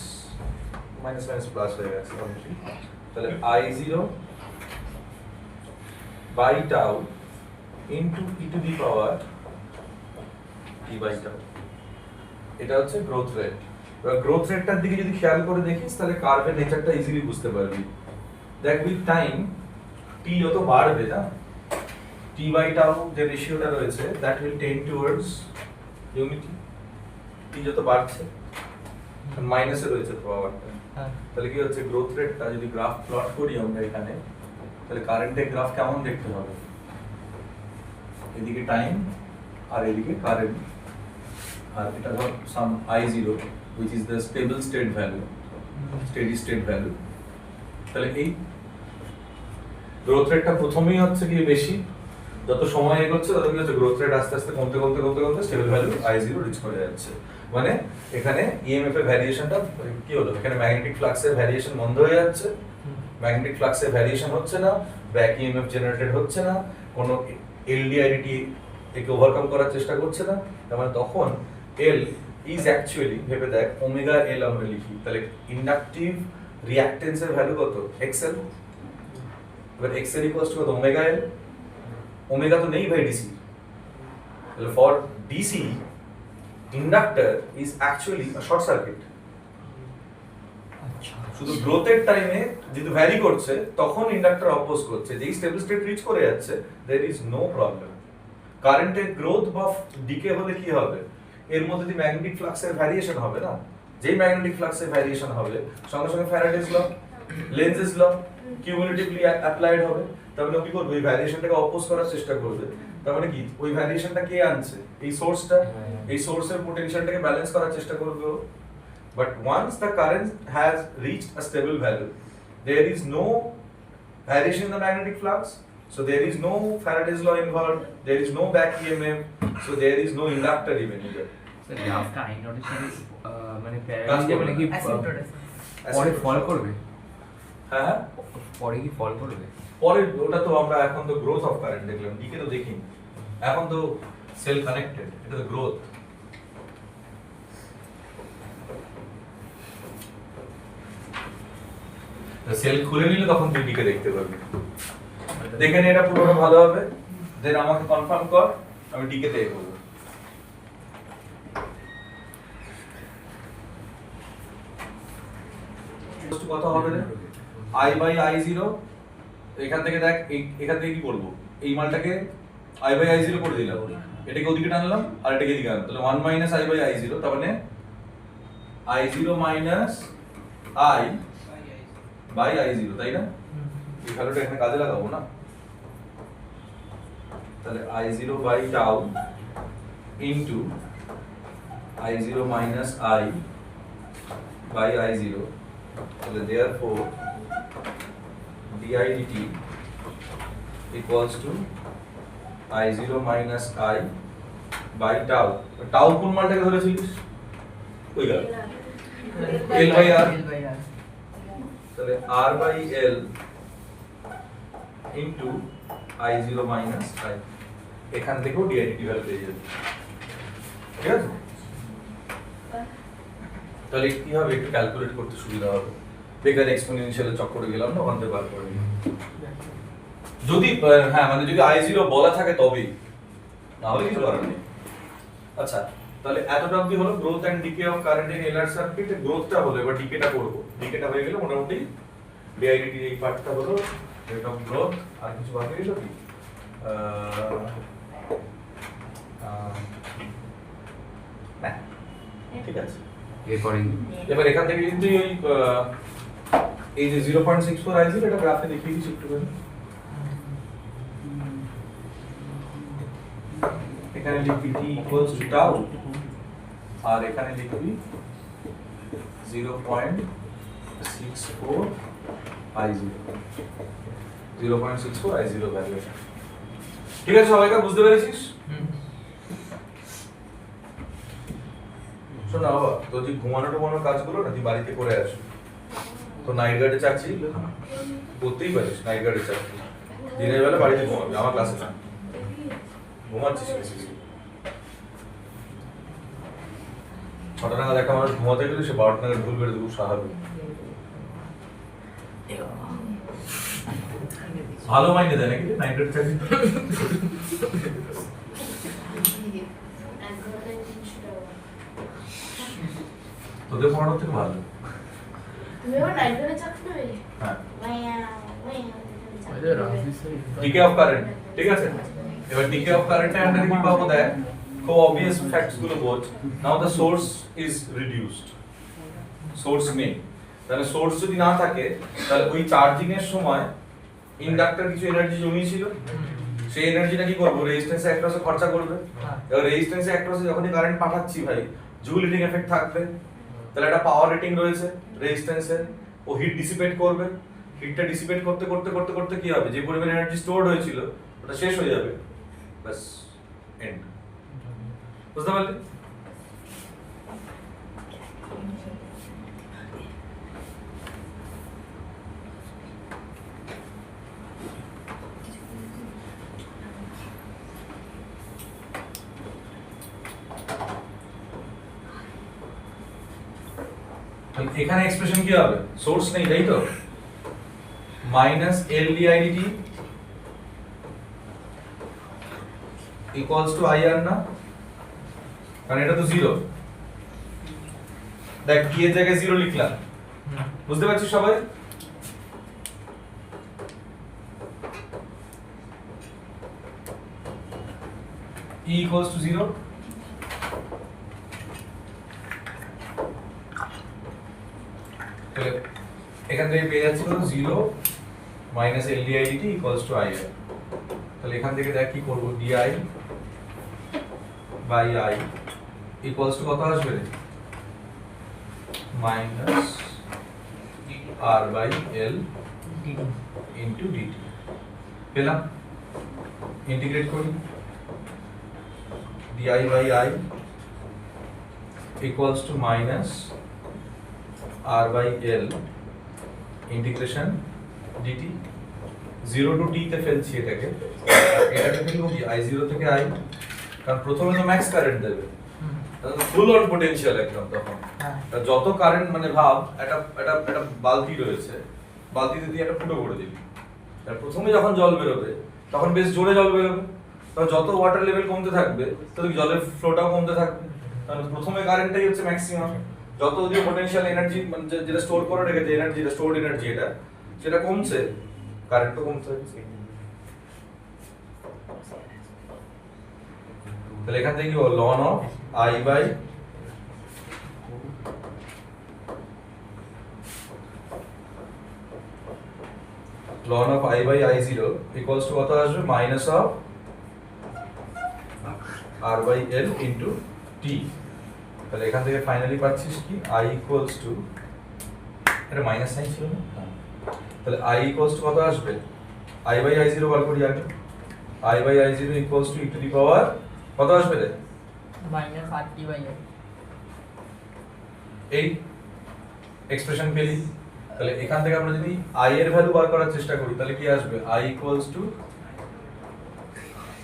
plus হয়ে গেছে obviously, তাহলে i0 by tau into e to the power t by tau. এটা হচ্ছে গ্রোথ রেট। এবার গ্রোথ রেটটার দিকে যদি খেয়াল করে দেখিস তাহলে কার্ভের নেচারটা ইজিলি বুঝতে পারবি। দেখ উইথ টাইম t যত বাড়বে না, t বাই টাউ যে রেশিওটা রয়েছে that will tend towards unity. t যত বাড়ছে মাইনাসে রয়েছে পাওয়ারটা, তাহলে কি হচ্ছে গ্রোথ রেটটা যদি গ্রাফ প্লট করি আমরা এখানে, তাহলে কারেন্টের গ্রাফ কেমন দেখতে হবে? এদিকে টাইম আর এদিকে কারেন্ট, আর এটা ধর সাম i0 which is the stable state value, steady state value। তাহলে এই গ্রোথ রেটটা প্রথমেই হচ্ছে কি বেশি, যত সময় এগোচ্ছে তত কি হচ্ছে গ্রোথ রেট আস্তে আস্তে কমতে কমতে কমতে কমতে স্টেবল ভ্যালু i0 রিচ করে যাচ্ছে। মানে এখানে ইএমএফ এর ভ্যারিয়েশনটা কি হলো? এখানে ম্যাগনেটিক ফ্লাক্সের ভ্যারিয়েশন বন্ধ হয়ে যাচ্ছে, ম্যাগনেটিক ফ্লাক্সের ভ্যারিয়েশন হচ্ছে না, ব্যাক ইএমএফ জেনারেটেড হচ্ছে না, কোনো এলডিআইডিটি একে ওভারকাম করার চেষ্টা করছে না। তার মানে তখন এল ইজ অ্যাকচুয়ালি, ভেবে দেখ, ওমেগা এল আমরা লিখি, তাহলে ইন্ডাকটিভ রিঅ্যাকট্যান্সের ভ্যালু কত? এক্সএল। এবার এক্সএল ইকুয়ালস টু কত? ওমেগা এল। ওমেগা তো নেই ভাই ডিসি, তাহলে for DC inductor is actually a short circuit. শুধু গ্রোথের টাইমে যেহেতু ভ্যারি করছে তখন ইন্ডাক্টর অপোজ করছে, যেই স্টেবল স্টেট রিচ করে যাচ্ছে দেয়ার ইজ নো প্রবলেম। কারেন্টের গ্রোথ বা ডিকে হলে কি হবে? এর মধ্যে যে ম্যাগনেটিক ফ্লাক্সের ভ্যারিয়েশন হবে না, যেই ম্যাগনেটিক ফ্লাক্সের ভ্যারিয়েশন হবে সঙ্গে সঙ্গে ফ্যারাডেস ল, লেনজেস ল কিউমুলেটিভলি অ্যাপ্লাইড হবে। তার মানে কি করবে? ওই ভ্যারিয়েশনটাকে অপোজ করার চেষ্টা করবে। তার মানে কি ওই ভ্যারিয়েশনটা কে আনছে? এই সোর্সটা, এই সোর্সের পোটেনশিয়ালটাকে ব্যালেন্স করার চেষ্টা করবে। But once the current has reached a stable value, there is no variation in the magnetic flux, so there is no Faraday's law involved, there is no back EMF, so there is no inductor even either. So গ্রাফটা আইনোটেশন মানে parallel মানে কি পরে ফল করবে? হ্যাঁ পরে কি ফল করবে? পরে ওটা তো আমরা এখন তো গ্রোথ অফ কারেন্ট দেখলাম, ডিকে তো দেখিনি, এখন তো সেল কানেক্টেড, এটা তো গ্রোথ। সেল খুলে নিলে তখন তুই ডিকে দেখতে পারবি। দেখে নে এটা পুরোটা ভালো হবে, দেন আমাকে কনফার্ম কর, আমি ডিকে তে এগোবো। কত হবে রে? i বাই i0, এখান থেকে দেখ, এখান থেকে কি করব? এই মানটাকে i বাই i0 করে দিলাম, এটাকে ওদিকে টানলাম আর এটাকে এদিকে আনলাম, তাহলে 1 মাইনাস i বাই i0, তার মানে i0 minus i by i0, তাই না? এই ভ্যালুটা এখানে কাজে লাগাবো না, তাহলে i0 by tau into i0 minus i by i0, তাহলে therefore didt equals to i0 minus i by tau। Tau কোন মানটাকে ধরেছিলিস? কই গেল? l by r, তাহলে r by l into i0 minus i, এখান থেকেও didt ভ্যালু পেয়ে যাবে। ঠিক আছে? তাহলে কি হবে? একটু ক্যালকুলেট করতে সুবিধা হবে, বেকার এক্সপোনেনশিয়ালের চক্করে গেলাম না, ওখান থেকে বার করে নিলাম। যদি হ্যাঁ মানে যদি i0 বলা থাকে তবেই, না হলে কিছু করার নেই। আচ্ছা, তাহলে এতটা অবধি হলো growth and decay of current in LR circuit. গ্রোথটা হলো, এবার ডিকেটা করব। ডিকেটা হয়ে গেলে মোটামুটি ডিআইডিটি এই পার্টটা হলো, রেট অফ গ্রোথ। আর কিছু বাকি রইল কি? হ্যাঁ ঠিক আছে। এরপরে এবার এখান থেকে কিন্তু এই যে 0.64 আইজির এটা গ্রাফে দেখিয়ে দিচ্ছি একটুখানি। এখানে লিখবি t ইকুয়ালস টু টাউ আর এখানে লিখবি 0.64 i0 0.64 i0 ভ্যালু। ঠিক আছে সবাইকে বুঝতে পেরেছিস? শোন বাবা, তো তুই ঘুমানোর কাজগুলো না তুই বাড়িতে করে আসবি। তো নাইট গার্ডে চাচ্ছি করতেই পারিস, নাইট গার্ডে চাচ্ছি দিনের বেলা বাড়িতে ঘুমাবি, আমার ক্লাসে না ঘুমাচ্ছিস বেশি। 6টা নাগাদ একটা মানুষ ঘুমাতে গেলে সে 12টা নাগাদ ভুল করে দেবো, স্বাভাবিক। ভালো মাইনে দেয় নাকি নাইট গার্ডে চাকরি? তোদের পড়ানোর থেকে ভালো। তুমি আবার নাইট গার্ডে চাকরি করবে? হ্যাঁ। ডিকে ডিকে অফ কারেন্ট, ঠিক আছে? এবার ডিকে অফ কারেন্টের আন্ডারে কি পাবো দেখ, খুব অবভিয়াস ফ্যাক্টস গুলো বোঝ। Now the source is reduced, source নেই, তাহলে সোর্স যদি না থাকে তাহলে ওই চার্জিং এর সময় ইন্ডাক্টর কিছু এনার্জি জমিয়েছিল, সেই এনার্জিটা কি করবো রেজিস্ট্যান্সে অ্যাক্রসে খরচা করবে। এবার রেজিস্ট্যান্সে অ্যাক্রসে যখনই কারেন্ট পাঠাচ্ছি ভাই, জুল হিটিং এফেক্ট থাকবে, তাহলে একটা পাওয়ার রেটিং রয়েছে রেজিস্ট্যান্সের, ও হিট ডিসিপেট করবে। হিটটা ডিসিপেট করতে করতে করতে করতে কি হবে, যে পরিমাণ এনার্জি স্টোরড হয়েছিল ওটা শেষ হয়ে যাবে, বাস এন্ড। বুঝতে পারলে? এখানে এক্সপ্রেশন কি হবে, সোর্স নেই তাই তো, minus L DI DT equals to IR না, কারণ এটা তো জিরো। দেখ কি এর জায়গায় জিরো লিখলাম, বুঝতে পারছিস সবাই? E equals to 0, তাহলে এখান থেকে পেয়ে যাচ্ছি কত, 0 minus L DI DT equals to IR. তাহলে এখান থেকে দেখ কি করব, di by I equals to কত আসবে রে, minus R by L into dt. পেলাম, ইন্টিগ্রেট করি, di by I equals to minus R by L integration dt. 0 to T তে ফেলছি এটাকে, এটাকে ফেলবো কি i0 থেকে i, কারণ প্রথমে তো ম্যাক্স কারেন্ট দেবে, ফুল অন পটেনশিয়াল একদম। তখন যত কারেন্ট মানে ভাব একটা বালতি রয়েছে, বালতিতে দিয়ে একটা ফুটো করে দিবি, আর প্রথমে যখন জল বেরোবে তখন বেশ জোরে জল বেরোবে, তখন যত ওয়াটার লেভেল কমতে থাকবে তত জলের ফ্লোটাও কমতে থাকবে, কারণ প্রথমে কারেন্টটাই হচ্ছে ম্যাক্সিমাম। যত ওদিকে পটেনশিয়াল এনার্জি মানে যেটা স্টোর করে রেখেছে এনার্জি, যেটা স্টোরড এনার্জি এটা সেটা কমছে, কারেন্টও কমতে থাকছে। তাহলে এখান থেকে কি হলো, ln of I by ln of I by I0 equals to কত আসবে, minus of R by L into T। তাহলে এখান থেকে ফাইনালি পাচ্ছিস কি, I equals to, এটা মাইনাস সাইন ছিল না, তাহলে I equals to কত আসবে, I by I0 বার করি আগে, I by I0 equals to e to the power কত আসবে রে, মাইনাস RT বাই I। এই এক্সপ্রেশন পেলি। তাহলে এখান থেকে আমরা যদি I এর ভ্যালু বার করার চেষ্টা করি তাহলে কি আসবে, I equals to,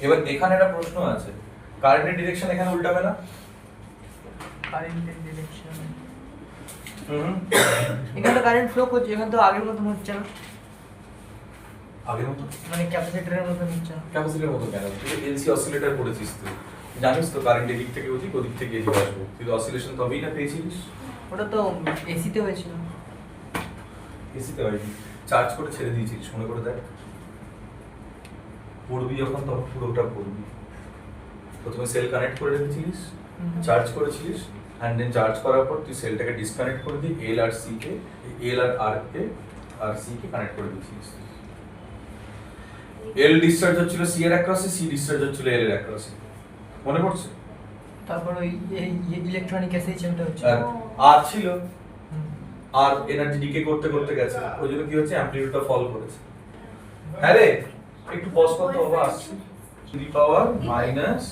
এবার এখানে একটা প্রশ্ন আছে, কারেন্টের ডিরেকশন এখানে উল্টাবে না? কারেন্টের ডিরেকশন এখানে তো কারেন্ট ফ্লো করছে, এখানে তো আগের মতো হচ্ছে না, আগের মতো মানে ক্যাপাসিটরের মতো হচ্ছে না। ক্যাপাসিটরের মতো কেন, তুই এলসি অসিলেটর পড়েছিস, তুই জানিস তো কারেন্ট এদিক থেকে ওদিক, ওদিক থেকে এদিকে আসবে, তুই তো অসিলেশন তবেই না পেয়েছিলিস। ওটা তো এসিতে হয়েছিল, এসিতে হয়নি, চার্জ করে ছেড়ে দিয়েছিস, মনে করে দেখ, পড়বি যখন তখন পুরোটা পড়বি। প্রথমে সেল কানেক্ট করে রেখেছিলিস, হুম। চার্জ করেছিলিস, অ্যান্ড দেন চার্জ করার পর তুই সেলটাকে ডিসকানেক্ট করে দিয়ে এল আর সি কে, এল আর আর কে আর সি কে কানেক্ট করে দিয়েছিলিস। এল ডিসচার্জ হচ্ছিল সি এর অ্যাক্রসে, সি ডিসচার্জ হচ্ছিল এল এর অ্যাক্রসে, মনে পড়ছে? তারপর ওই ইলেকট্রনিক এসএইচএমটা হচ্ছে। আর আর ছিল, হুম। আর এনার্জি ডিকে করতে করতে গেছে, ওই জন্য কি হচ্ছে অ্যাম্পলিটিউডটা ফল করেছে। হ্যাঁ রে, একটু পজ করতে হবে, আসছে to the power minus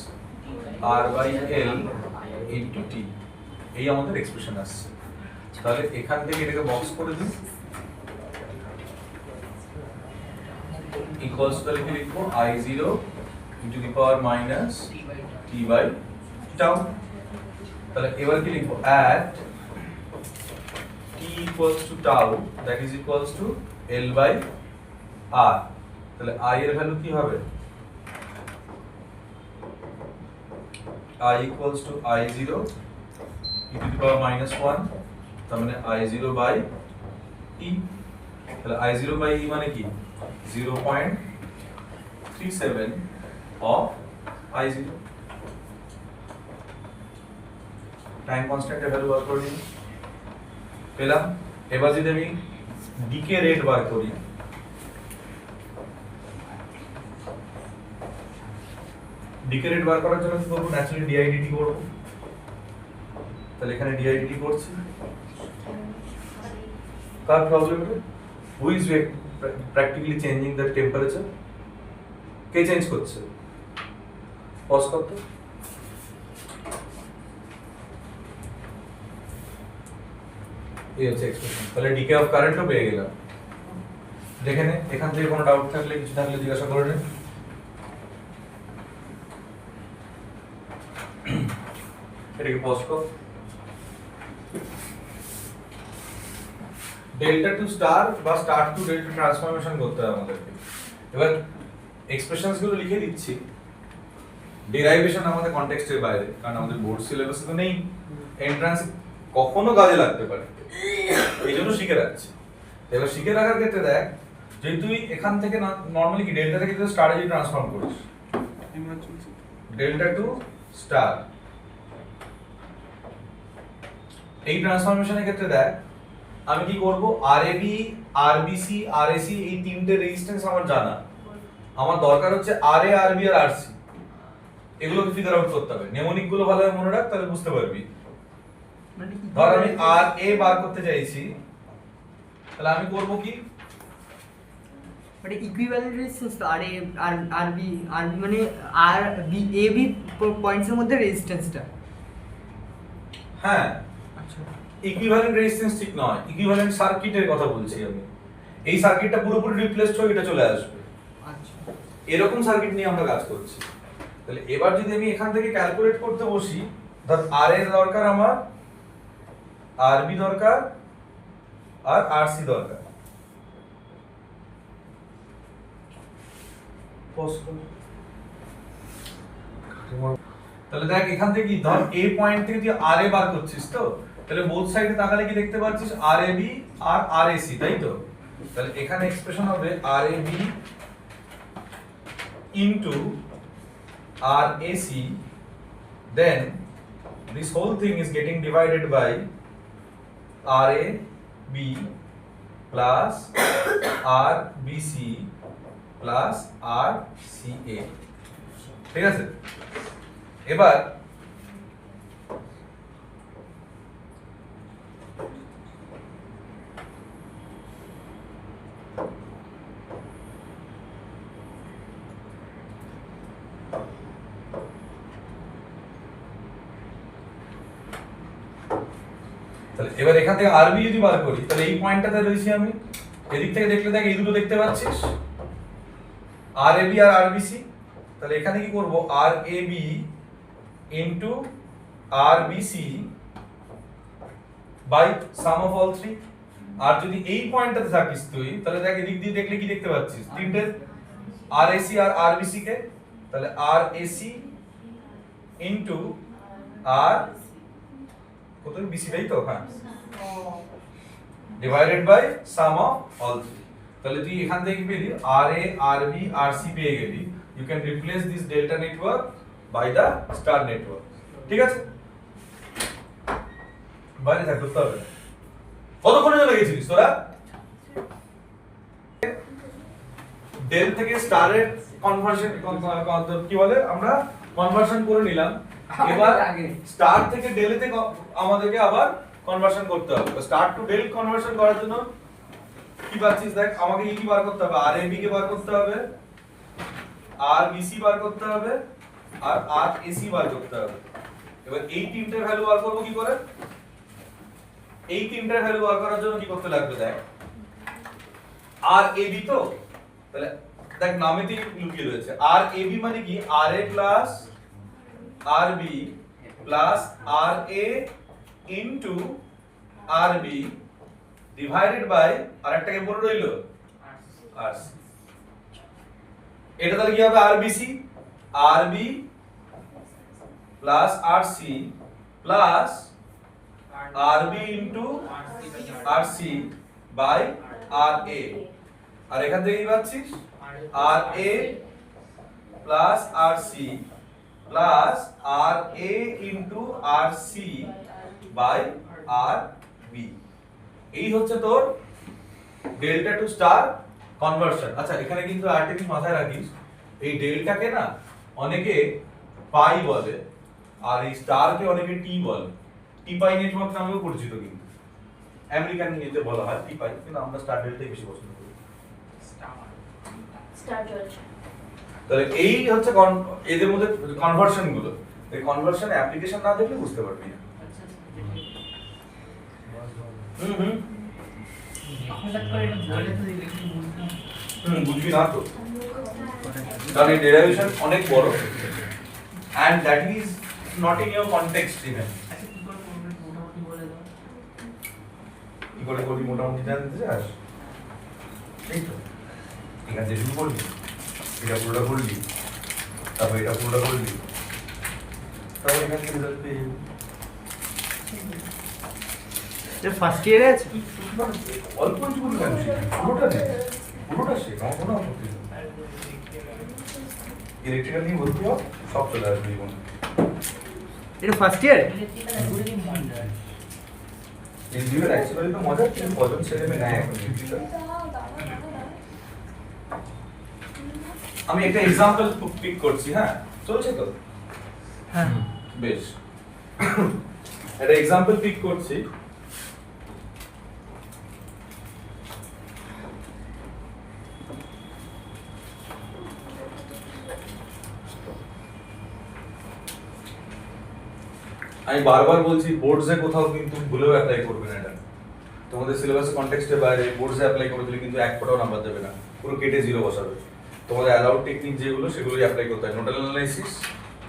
R by L into T, এই আমাদের এক্সপ্রেশন আসছে। তাহলে এখান থেকে এটাকে বক্স করে দিই, ইকুয়ালস তাহলে কি লিখবো I0 into the power minus T by tau. তাহলে এবার কি লিখবো at t equals to tau, that is equals to L by R। তাহলে I এর ভ্যালু কি হবে? I equals to I0 e to the power minus 1, তার মানে I0 by E। তাহলে I0 by E মানে কি? 0.37 of I0। টাইম কনস্ট্যান্টের ভ্যালু বার করে নিই, পেলাম। এবার যদি আমি ডিকে রেট বার করি, ডিকে রেট বার করার জন্য কি করবো? ন্যাচারালি ডিআইডিটি করবো। তাহলে এখানে ডিআইডিটি করছি, কার প্রবলেম এটা? Who is practically changing the temperature? K change করছে? পজ করতে এই হচ্ছে এক্সপ্রেশন। তাহলে ডিকে অফ কারেন্টও পেয়ে গেলাম। দেখে নে, এখান থেকে কোনো ডাউট থাকলে, কিছু থাকলে জিজ্ঞাসা করে নে। এটাকে পজ কর। ডেল্টা টু স্টার বা স্টার টু ডেল্টা ট্রান্সফরমেশন করতে হবে আমাদেরকে। এবার এক্সপ্রেশনস গুলো লিখে দিচ্ছি, ডেরাইভেশন আমাদের কনটেক্সটের বাইরে, কারণ আমাদের বোর্ড সিলেবাসে তো নেই, এন্ট্রান্স কখনো কাজে লাগতে পারে, এই জন্য শিখে রাখছি। এবার শিখে রাখার ক্ষেত্রে দেখ, যদি তুই এখান থেকে নর্মালি কি ডেল্টা থেকে তুই স্টারে যদি ট্রান্সফর্ম করিস, ডেল্টা টু স্টার, এই ট্রান্সফরমেশনের ক্ষেত্রে দেখ আমি কি করব, আরএবি, আরবিসি, আরএসি এই তিনটে রেজিস্ট্যান্স আমার জানা, আমার দরকার হচ্ছে আরএ, আরবি আর আরসি, এগুলোকে ফিগার আউট করতে হবে। নেমোনিক গুলো ভালোভাবে মনে রাখ, তাহলে বুঝতে পারবি। মানে কি? ধর আমি আর এ বার করতে চাইছি, তাহলে আমি করব কি, মানে ইকুইভ্যালেন্ট রেজিস্ট্যান্স তো আর এ আর বি মানে আর বি এ বি পয়েন্টস এর মধ্যে রেজিস্ট্যান্সটা। হ্যাঁ আচ্ছা, ইকুইভ্যালেন্ট রেজিস্ট্যান্স ঠিক নয়, ইকুইভ্যালেন্ট সার্কিটের কথা বলছি আমি। এই সার্কিটটা পুরোপুরি রিপ্লেসড হয়ে এটা চলে আসবে, আচ্ছা। এরকম সার্কিট নিয়ে আমরা কাজ করছি। তাহলে এবার যদি আমি এখান থেকে ক্যালকুলেট করতে বসি, ধর আর এর দরকার আমার, আরবি দরকার আর আরসি দরকার, তাহলে দেখ এখান থেকে কি, ধর এ পয়েন্ট থেকে তুই আর এ বার করছিস, তো তাহলে বোথ সাইডে তাকালে কি দেখতে পাচ্ছিস, আর এ বি আর আর এ সি, তাই তো? তাহলে এখানে এক্সপ্রেশন হবে R A B into R A C, then this whole thing is getting divided by R A B plus R B C plus R C A, ঠিক আছে? এবার তাহলে এবার এখান থেকে আরবি যদি বার করি, তাহলে এই পয়েন্টটাতে রয়েছি আমি, এদিক থেকে দেখলে দেখ এই দুটো দেখতে পাচ্ছিস, আর এ বি আর আর বি সি। তাহলে এখানে কি করব, R A B into R B C by sum of all three. আর যদি এই পয়েন্টটাতে থাকিস তুই, তাহলে দেখ এদিক দিয়ে দেখলে কি দেখতে পাচ্ছিস, তিনটে আর এ সি আর আর বি সি কে, তাহলে আর এ সি ইনটু আর কত বিসি, তাই তো? হ্যাঁ, divided by sum of all three. তাহলে তুই এখান থেকে কি পেলি, আর A, R B, R C পেয়ে গেলি। You can replace this delta network by the star network. ঠিক আছে, বাইরে থাক, করতে হবে না। কতক্ষণের জন্য গেছিলিস তোরা? ডেল থেকে স্টারের কনভার্সন কি বলে, আমরা কনভার্সন করে নিলাম। এবার স্টার থেকে ডেলেতে আমাদেরকে আবার কনভার্সন করতে হবে। স্টার টু ডেল কনভার্সন করার জন্য কি পাচ্ছিস দেখ, আমাকে কি বার করতে হবে, আর এবি কে বার করতে হবে, আর বিসি বার করতে হবে, আর আর এসি বার করতে হবে। এবার এই তিনটের ভ্যালু বার করব কি করে? এই তিনটের ভ্যালু বার করার জন্য কি করতে লাগবে দেখ, আর এবি তো, তাহলে দেখ নামেতেই লুকিয়ে রয়েছে। আর এবি মানে কি, R A plus R B plus R A into R B divided by আরেকটাকে পড়ে রইলো আর সি। এটা তাহলে কি হবে, R BC, R B plus R C plus R B into R C by R A. আর এখান থেকে কি পাচ্ছিস, R A plus R C plus R A into R C by R B. এই হচ্ছে তোর ডেল্টা টু স্টার কনভার্সন। আচ্ছা, এখানে কিন্তু আরেকটা জিনিস মাথায় রাখিস, এই ডেল্টাকে না অনেকে পাই বলে, আর এই স্টারকে অনেকে টি বলে। টি পাই নেটওয়ার্ক নামেও পরিচিত, কিন্তু আমেরিকান ইয়েতে বলা হয় টি পাই, কিন্তু আমরা স্টার ডেল্টাই বেশি পছন্দ করি। স্টার চলছে। তাহলে এই হচ্ছে এদের মধ্যে কনভার্সন গুলো। এই কনভার্সন অ্যাপ্লিকেশন না দেখলে বুঝতে পারবি না। বুঝবি না তো, কারণ এই ডেরিভেশন অনেক বড়, and that is not in your context even. কি করে করবি মোটামুটি জানতে চাস? এই তো ঠিক আছে, শুরু করবি, এটা পুরোটা করলি, তারপর এটা পুরোটা করলি, তারপর এখান থেকে রেজাল্ট পেয়ে যাবি। ফার্স্ট ইয়ারে আছে, অল্প একটু করে কেন শিখবি, পুরোটা নেই, পুরোটা শেখ, আমার কোনো আপত্তি নেই। ইলেকট্রিক্যাল নিয়ে ভর্তি হও, সব চলে আসবে জীবনে। এটা ফার্স্ট ইয়ার। ইঞ্জিনিয়ার অ্যাকচুয়ালি তো মজা, কিন্তু কজন ছেলে মেয়ে নেয় এখন ইঞ্জিনিয়ার। আমি একটা এক্সাম্পল পিক করছি, হ্যাঁ চলছে তো, হ্যাঁ বেশ। একটা এক্সাম্পল পিক করছি। আমি বারবার বলছি, বোর্ডসে কোথাও কিন্তু ভুলেও অ্যাপ্লাই করবে না। এটা তোমাদের সিলেবাসের কনটেক্সটের বাইরে বোর্ডসে অ্যাপ্লাই করে দিলে কিন্তু এক ফোঁটাও নাম্বার দেবে না, পুরো কেটে জিরো বসাবে। তোমাদের অ্যালাউড টেকনিক যেগুলো সেগুলোই অ্যাপ্লাই করতে হয়, nodal analysis,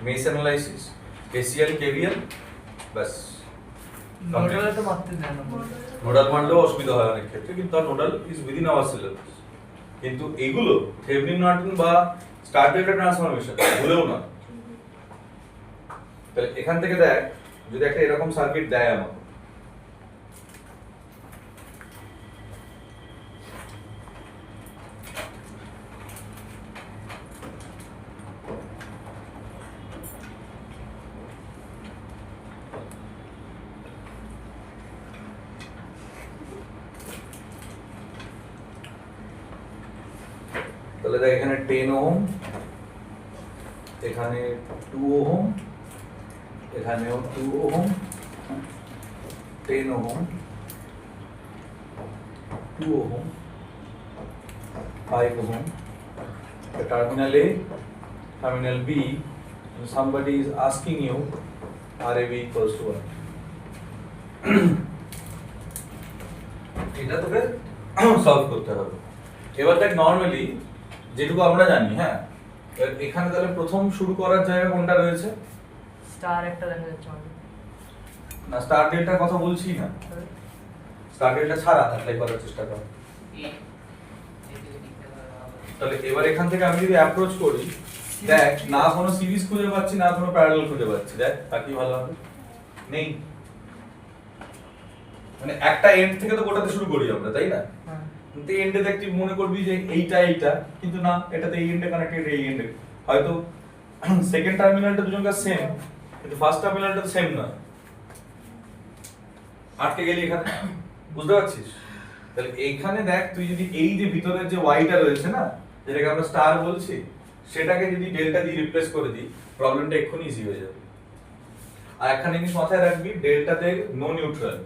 mesh analysis, KCL, KVL, বাস। নোডাল তো মারতে দেয় না, নোডাল মানলেও অসুবিধা হয় অনেক ক্ষেত্রে, কিন্তু nodal is within hour syllabus. কিন্তু এইগুলো থেভেনিন নর্টন বা স্টার ডেল্টা ট্রান্সফরমেশন ভুলেও না। তাহলে এখান থেকে দেখ, যদি একটা এরকম সার্কিট দেয় আমাকে, তাহলে দেখ এখানে 10 ওহম, এখানে 2 ওহম, এখানেও 2 ohm, 10 ohm, 2 ohm, 5 ohm, terminal A, terminal B, and somebody is asking you RAB equals to 1. এটা তোকে সলভ করতে হবে। এবার দেখ নরমালি যেটুকু আমরা জানি, হ্যাঁ এখানে তাহলে প্রথম শুরু করার জায়গা কোনটা রয়েছে? স্টার একটা দেখা যাচ্ছে আমাদের না, স্টার ডেল্টার কথা বলছি না, স্টার ডেল্টা ছাড়া অ্যাপ্লাই করার চেষ্টা কর। তাহলে এবার এখান থেকে আমি যদি অ্যাপ্রোচ করি, দেখ না কোনো সিরিজ খুঁজে পাচ্ছি, না কোনো প্যারালাল খুঁজে পাচ্ছি। দেখ তা কি ভালো হবে, নেই। মানে একটা এন্ড থেকে তো গোটাতে শুরু করি আমরা, তাই না? কিন্তু এন্ডে দেখতে মনে করবি যে এইটা এইটা, কিন্তু না, এটাতে এই এন্ডে কানেক্টেড, এই এন্ডে হয়তো সেকেন্ড টার্মিনালটা দুজনকার সেম, কিন্তু ফার্স্ট টার্মিনালটা সেম না, আটকে গেলি এখানে, বুঝতে পারছিস? তাহলে এইখানে দেখ, তুই যদি এই যে ভিতরের যে ওয়াইটা রয়েছে না, যেটাকে আমরা স্টার বলছি, সেটাকে যদি ডেল্টা দিয়ে রিপ্লেস করে দিই, প্রবলেমটা এক্ষুনি ইজি হয়ে যাবে। আর এখানে জিনিস মাথায় রাখবি, ডেল্টাতে নো নিউট্রাল,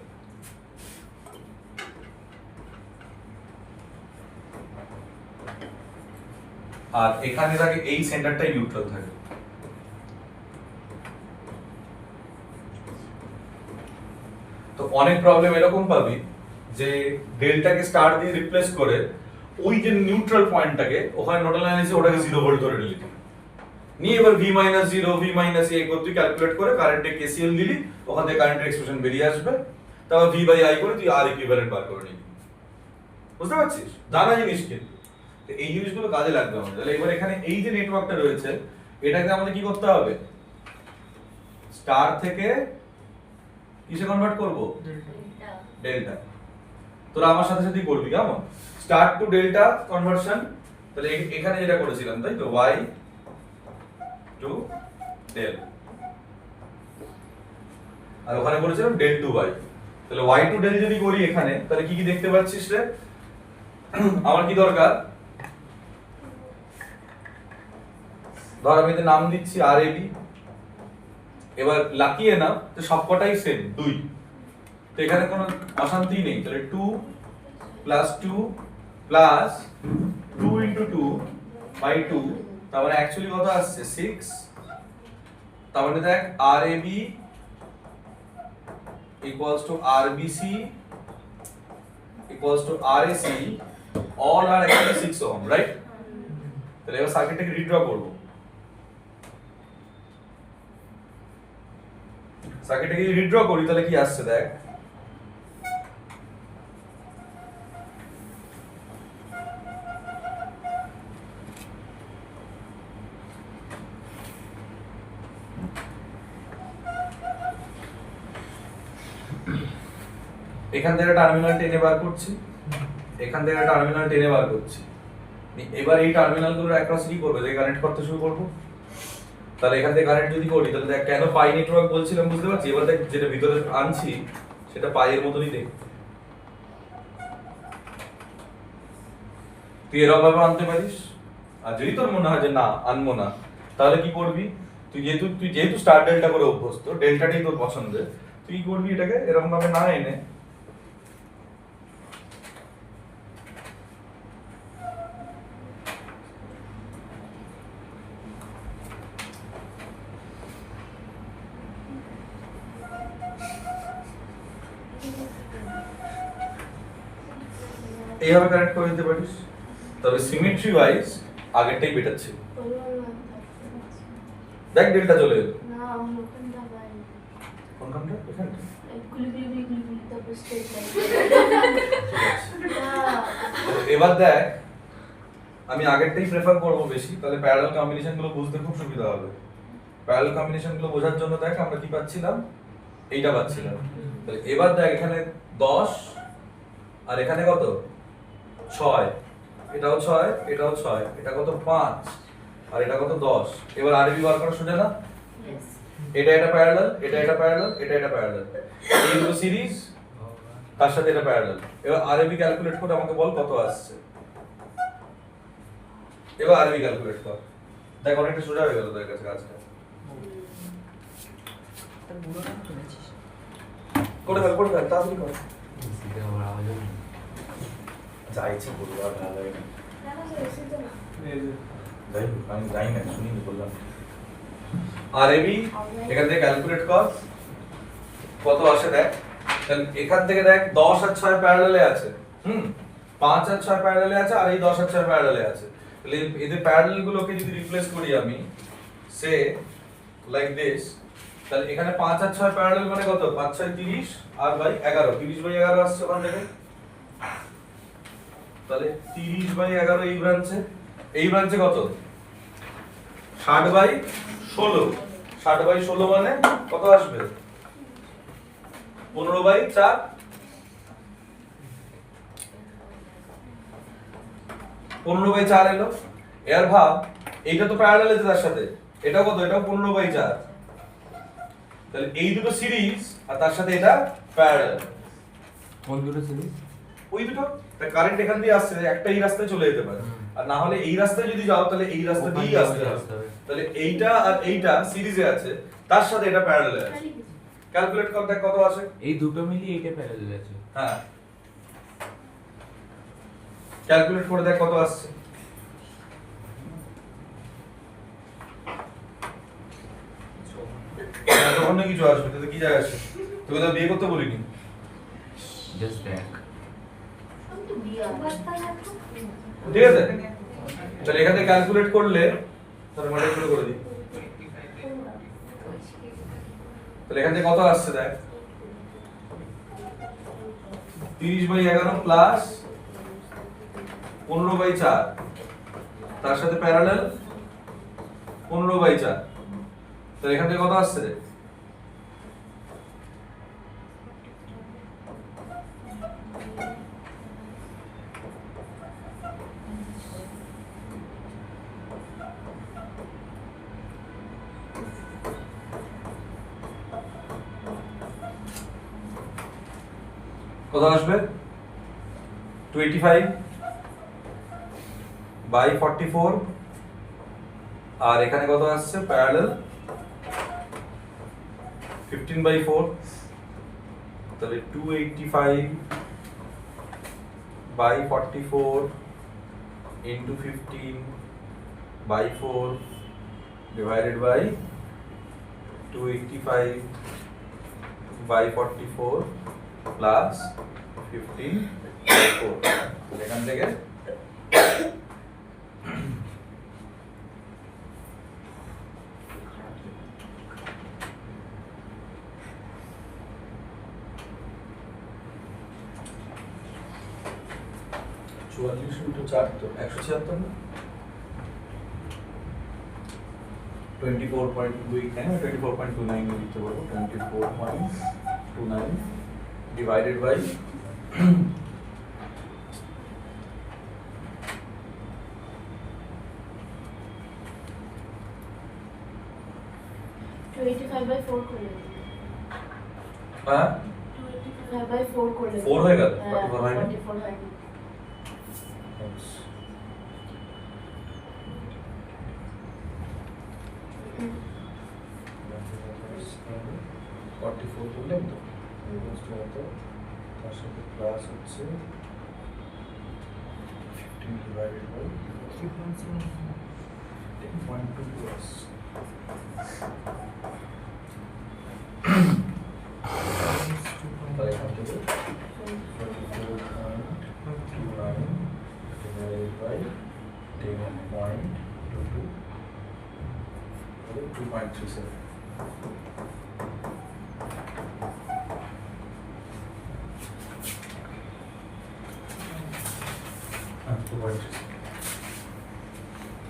আর এখানে থাকে এই সেন্টারটাই নিউট্রাল থাকে। তো অনেক প্রবলেম এরকম পাবি যে ডেল্টাকে স্টার দিয়ে রিপ্লেস করে ওই যে নিউট্রাল পয়েন্টটাকে ওখানে নোডাল অ্যানালিসিস ওটাকে 0 ভোল্ট ধরে নিলি, নিয়ে এবার v - 0 v - a করে তুই ক্যালকুলেট করে কারেন্টে কেসিএল দিলি, ওখান থেকে কারেন্টের এক্সপ্রেশন বেরিয়ে আসবে, তারপর v/i করে তুই আর ইকুইভ্যালেন্ট বার করে নিবি। বুঝতে পারছিস? জানা জিনিস কিন্তু তো এই জিনিসগুলো কাজে লাগবে আমাদের। তাহলে এবার এখানে এই যে নেটওয়ার্কটা রয়েছে, এটাকে আমাদের কি করতে হবে? স্টার থেকে কিসে কনভার্ট করব? ডেল্টা। তোরা আমার সাথে সাথেই করবি, কেমন? Star to delta conversion. তাহলে এখানে যেটা করেছিলাম, তাই তো, y টু ডেল, আর ওখানে করেছিলাম ডেল টু y। তাহলে y টু ডেল যদি করি এখানে, তাহলে কি কি দেখতে পাচ্ছিস রে? আমার কি দরকার? ধর আমি এতে নাম দিচ্ছি RAB, এবার লাকিয়ে না তো সবকটাই সেম 2, তো এখানে কোনো অশান্তি নেই। তাহলে 2 প্লাস 2 প্লাস 2 ইনটু 2 বাই 2, তার মানে অ্যাকচুয়ালি কত আসছে? 6। তার মানে দেখ RAB equals to RBC equals to RAC, all are actually 6 ohm, right? তাহলে এবার সার্কিটটাকে রিড্র করব। সার্কিটটাকে যদি রিড্র করি তাহলে কি আসছে দেখ, এখান থেকে টার্মিনাল টেনে বার করছি, এখান থেকে টার্মিনাল টেনে বার করছি, এবার এই টার্মিনালগুলোর অ্যাক্রস কি করবে? যে কানেক্ট করতে শুরু করব। তাহলে এখান থেকে কানেক্ট যদি করি, তাহলে দেখ কেন পাই নেটওয়ার্ক বলছিলাম, বুঝতে পারছি? এবার দেখ যেটা ভিতরে আনছি সেটা পাইয়ের মতনই দেখ, তুই এরকম ভাবে আনতে পারিস। আর যদি তোর মনে হয় যে না আনবো না, তাহলে কি করবি? তুই যেহেতু স্টার ডেল্টা করে অভ্যস্ত, ডেল্টাটাই তোর পছন্দের, তুই কি করবি? এটাকে এরকম ভাবে না এনে এইভাবে কানেক্ট করে দিতে পারিস, তবে সিমেট্রি ওয়াইজ আগেরটাই বেটার ছিল। দেখ ডেল্টা চলে এলো। কোনখানটা? এখানটা? এবার দেখ, আমি আগেরটাই প্রেফার করবো বেশি, তাহলে প্যারালাল কম্বিনেশন গুলো বুঝতে খুব সুবিধা হবে। প্যারালাল কম্বিনেশন গুলো বোঝার জন্য দেখ আমরা কি পাচ্ছিলাম, এইটা পাচ্ছিলাম। তাহলে এবার দেখ এখানে 10 আর এখানে কত? 6, এটাও 6, এটাও 6, এটা কত? 5, আর এটা কত? 10। এবার আরবি বার করা সোজা না? এটা প্যারালাল, এটা প্যারালাল, এটা প্যারালাল, এই দুটো সিরিজ, তার সাথে এটা প্যারালাল। এবার আরবি ক্যালকুলেট করে আমাকে বল কত আসছে। এবার আরবি ক্যালকুলেট কর, দেখ অনেকটা সোজা হয়ে গেল তোর কাছে কাজটা। করে ফেল তাড়াতাড়ি কর। যা ইচ্ছে করবো, আর ভালো লাগে না। আমি যাই না, শুনিনি বললাম। আরবি এখান থেকে ক্যালকুলেট কর কত আসে দেখ। তাহলে এখান থেকে দেখ 10 আর 6 প্যারালালে আছে, 5 আর 6 প্যারালালে আছে, আর এই 10 আর 6 প্যারালালে আছে। তাহলে এদের প্যারালাল গুলোকে যদি রিপ্লেস করি আমি, সে লাইক দিস, তাহলে এখানে 5 আর 6 প্যারালাল মানে কত? 5 6 30 আর বাই 11, 30/11 আসছে ওখান থেকে। তাহলে 30/11 এই ব্রাঞ্চে কত? 60/16, 60/16 মানে কত আসবে? 15/4, 15/4 এলো। এর ভাব এইটা তো প্যারালাল আছে তার সাথে, এটা কত? এটা 15/4। তাহলে এই দুটো সিরিজ আর তার সাথে এটা প্যারালাল। কোন দুটো সিরিজ? ওই দুটো কারেন্ট এখান দিয়ে আসছে, একটা এই রাস্তায় চলে যেতে পারে, আর না হলে এই রাস্তায় যদি যাও তাহলে এই রাস্তা দিয়েই আসতে হবে। তাহলে এইটা আর এইটা সিরিজে আছে, তার সাথে এটা প্যারালালে আছে। ক্যালকুলেট কর দেখ কত আসে। এই দুটো মিলিয়ে এইটা প্যারালাল আছে। হ্যাঁ, ক্যালকুলেট করে দেখ কত আসছে। তখন না কিছু আসবে, তোদের কি যায় আসে? তোকে তো বিয়ে করতে বলিনি। জাস্ট দেখ। ঠিক আছে, চল এখান থেকে ক্যালকুলেট করলে তাহলে মডেল শুরু করে দিই। তাহলে এখান থেকে কত আসছে দেখ, 30/11 প্লাস 15/4, তার সাথে প্যারালাল 15/4। তাহলে এখান থেকে কত আসছে রে? কত আসবে? 25/44, আর এখানে কত আসছে প্যারালাল 15/4, তাহলে 285/44 into 15/4 divided by 285/44 plus 15/4। এখান থেকে চুয়াল্লিশ ইন্টু 4 তো 176 না, 24.29 লিখতে পারবো। 24.29 divided by 25/4 করে দিন। হ্যাঁ 25/4 করে দিন। 4 হয়ে গেল, হ্যাঁ, 44 হয়নি। 44 হয়নি। করলাম তো, তার সাথে প্লাস হচ্ছে 15 divided by 10.2 plus তাহলে এখান থেকে 24.29 divided by 10.22 2.37।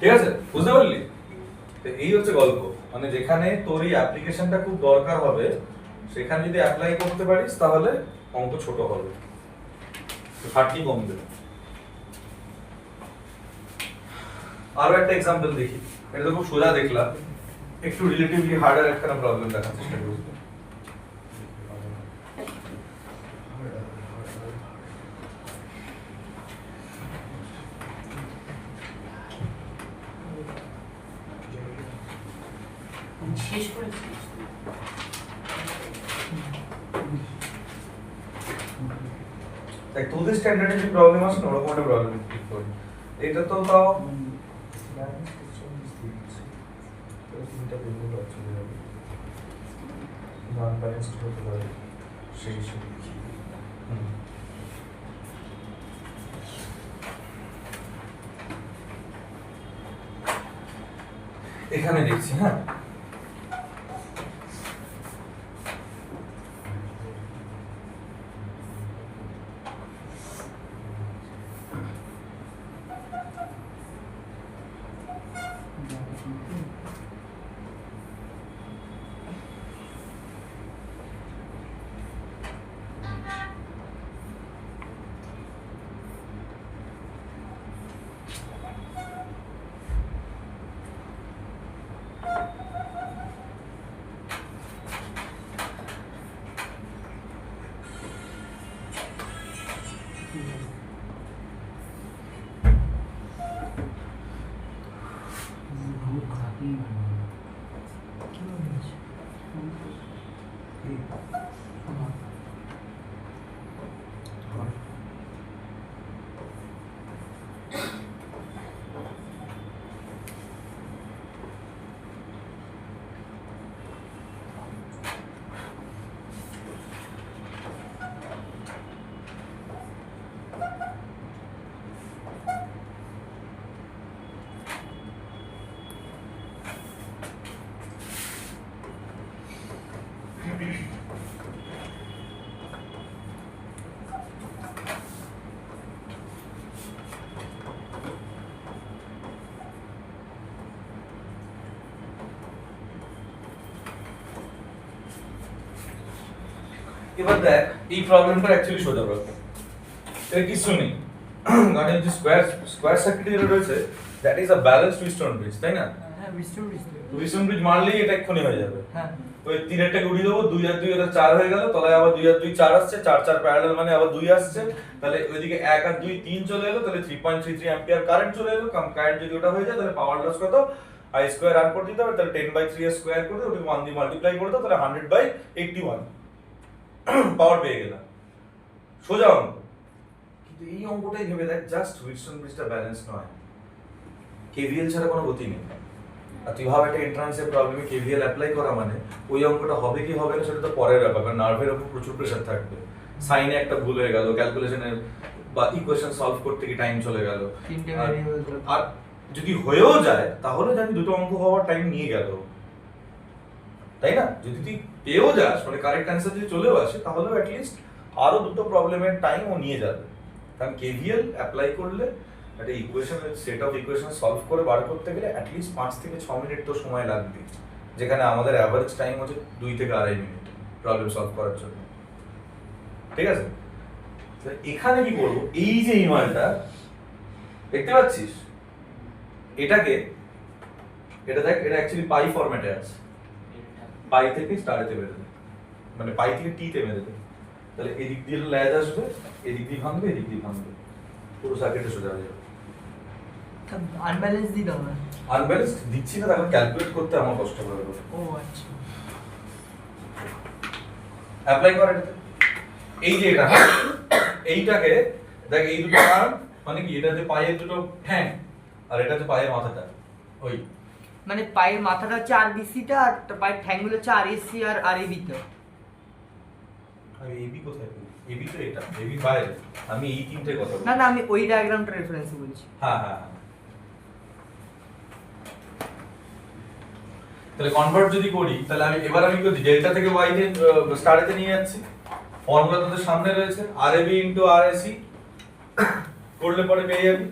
ঠিক আছে, বুঝতে পারলি? তো এই হচ্ছে গল্প, মানে যেখানে তোর এই অ্যাপ্লিকেশনটা খুব দরকার হবে সেখানে যদি অ্যাপ্লাই করতে পারিস তাহলে অঙ্ক ছোট হবে, খাটনি কমবে। আরো একটা এক্সাম্পল দেখি, এটা তো খুব সোজা দেখলাম, একটু রিলেটিভলি হার্ডার একটা প্রবলেম দেখার চেষ্টা করব। শেষ করেছিস? দেখ তোদের স্ট্যান্ডার্ডে যে প্রবলেম আছে না ওরকম একটা প্রবলেম ঠিক করি। এটা তো তাও নন ব্যালেন্সড হতে পারে সেই হিসেবে এখানে দেখছি। হ্যাঁ, এবার দেখ এই প্রবলেমটা অ্যাকচুয়ালি সোজা প্রবলেম, এর কিছু নেই, কারণ যে স্কোয়ার সার্কিট যেটা রয়েছে that is a balanced Winston bridge, তাই না? হ্যাঁ উইস্টন ব্রিজ মারলেই এটা এক্ষুনি হয়ে যাবে। হ্যাঁ ওই তিনেরটাকে উড়িয়ে দেবো, 2 আর 2 এটা 4 হয়ে গেল, তলায় আবার 2 আর 2 4 আসছে, 4 4 প্যারালাল মানে আবার 2 আসছে, তাহলে ওইদিকে 1 আর 2 3 চলে এলো, তাহলে 3.33 অ্যাম্পিয়ার কারেন্ট চলে এলো। কারেন্ট যদি ওটা হয়ে যায় তাহলে পাওয়ার লস কত, I স্কয়ার আর করে দিতে হবে, তাহলে 10/3 এর স্কয়ার করে ওটাকে 1 দিয়ে মাল্টিপ্লাই করে দাও, তাহলে 100/81 পাওয়ার পেয়ে গেলাম। সোজা অঙ্ক, কিন্তু এই অঙ্কটাই ভেবে দেখ, জাস্ট উইলসন ব্রিজটা ব্যালেন্স নয়, কেভিএল ছাড়া কোনো গতি নেই। আর তুই ভাব একটা এন্ট্রান্সের প্রবলেমে কেভিএল অ্যাপ্লাই করা মানে ওই অঙ্কটা হবে কি হবে না সেটা তো পরের ব্যাপার, কারণ নার্ভের উপর প্রচুর প্রেশার থাকবে, সাইনে একটা ভুল হয়ে গেল, ক্যালকুলেশনের বা ইকুয়েশন সলভ করতে কি টাইম চলে গেল, আর যদি হয়েও যায় তাহলে জানি দুটো অঙ্ক হওয়ার টাইম নিয়ে গেল, তাই না? যদি তুই পেয়েও যাস মানে কারেক্ট অ্যান্সার যদি চলেও আসে তাহলেও অ্যাটলিস্ট আরো দুটো প্রবলেমের টাইম ও নিয়ে যাবে, কারণ কেভিএল অ্যাপ্লাই করলে একটা ইকুয়েশনের সেট অফ ইকুয়েশন সলভ করে বার করতে গেলে অ্যাটলিস্ট 5 থেকে 6 মিনিট তো সময় লাগবে, যেখানে আমাদের অ্যাভারেজ টাইম হচ্ছে 2 থেকে 2.5 মিনিট প্রবলেম সলভ করার জন্য, ঠিক আছে? এখানে কি করব, এই যে ইমালটা দেখতে পাচ্ছিস এটাকে, এটা দেখ, এটা অ্যাকচুয়ালি পাই ফরম্যাটে আছে, পাই থেকে স্টারেতে বেরোবে, মানে পাই থেকে টি তে বেরোবে, তাহলে এদিক দিয়ে ল্যাজ আসবে, এদিক দিয়ে ভাঙবে, এদিক দিয়ে ভাঙবে, পুরো সার্কিটে সোজা হয়ে যাবে। আনব্যালেন্স দিই দাও না, আনব্যালেন্স দিচ্ছি না, তখন ক্যালকুলেট করতে আমার কষ্ট হবে। ও আচ্ছা অ্যাপ্লাই কর এটাতে, এই যে এটা এইটাকে দেখ, এই দুটো আর্ম মানে কি, এটা হচ্ছে পায়ের দুটো ঠ্যাং আর এটা হচ্ছে পায়ের মাথাটা, ওই মানে পায়ের মাথাটা হচ্ছে আরবিসি টা আর পায়ের ঠ্যাঙ্গুলো হচ্ছে আরএসসি আর আরএবি তে। আমি এবি কোথায় পেলি? এবি তো এটা, এবি বাইরে, আমি এই তিনটে কথা বলছি। না না আমি ওই ডায়াগ্রামটা রেফারেন্স বলছি। হ্যাঁ হ্যাঁ হ্যাঁ। তাহলে কনভার্ট যদি করি তাহলে আমি এবার আমি কি করছি, ডেল্টা থেকে ওয়াই তে স্টারেতে নিয়ে যাচ্ছি, ফর্মুলা তোদের সামনে রয়েছে, আরএবি ইনটু আরএসি করলে পরে পেয়ে যাবি।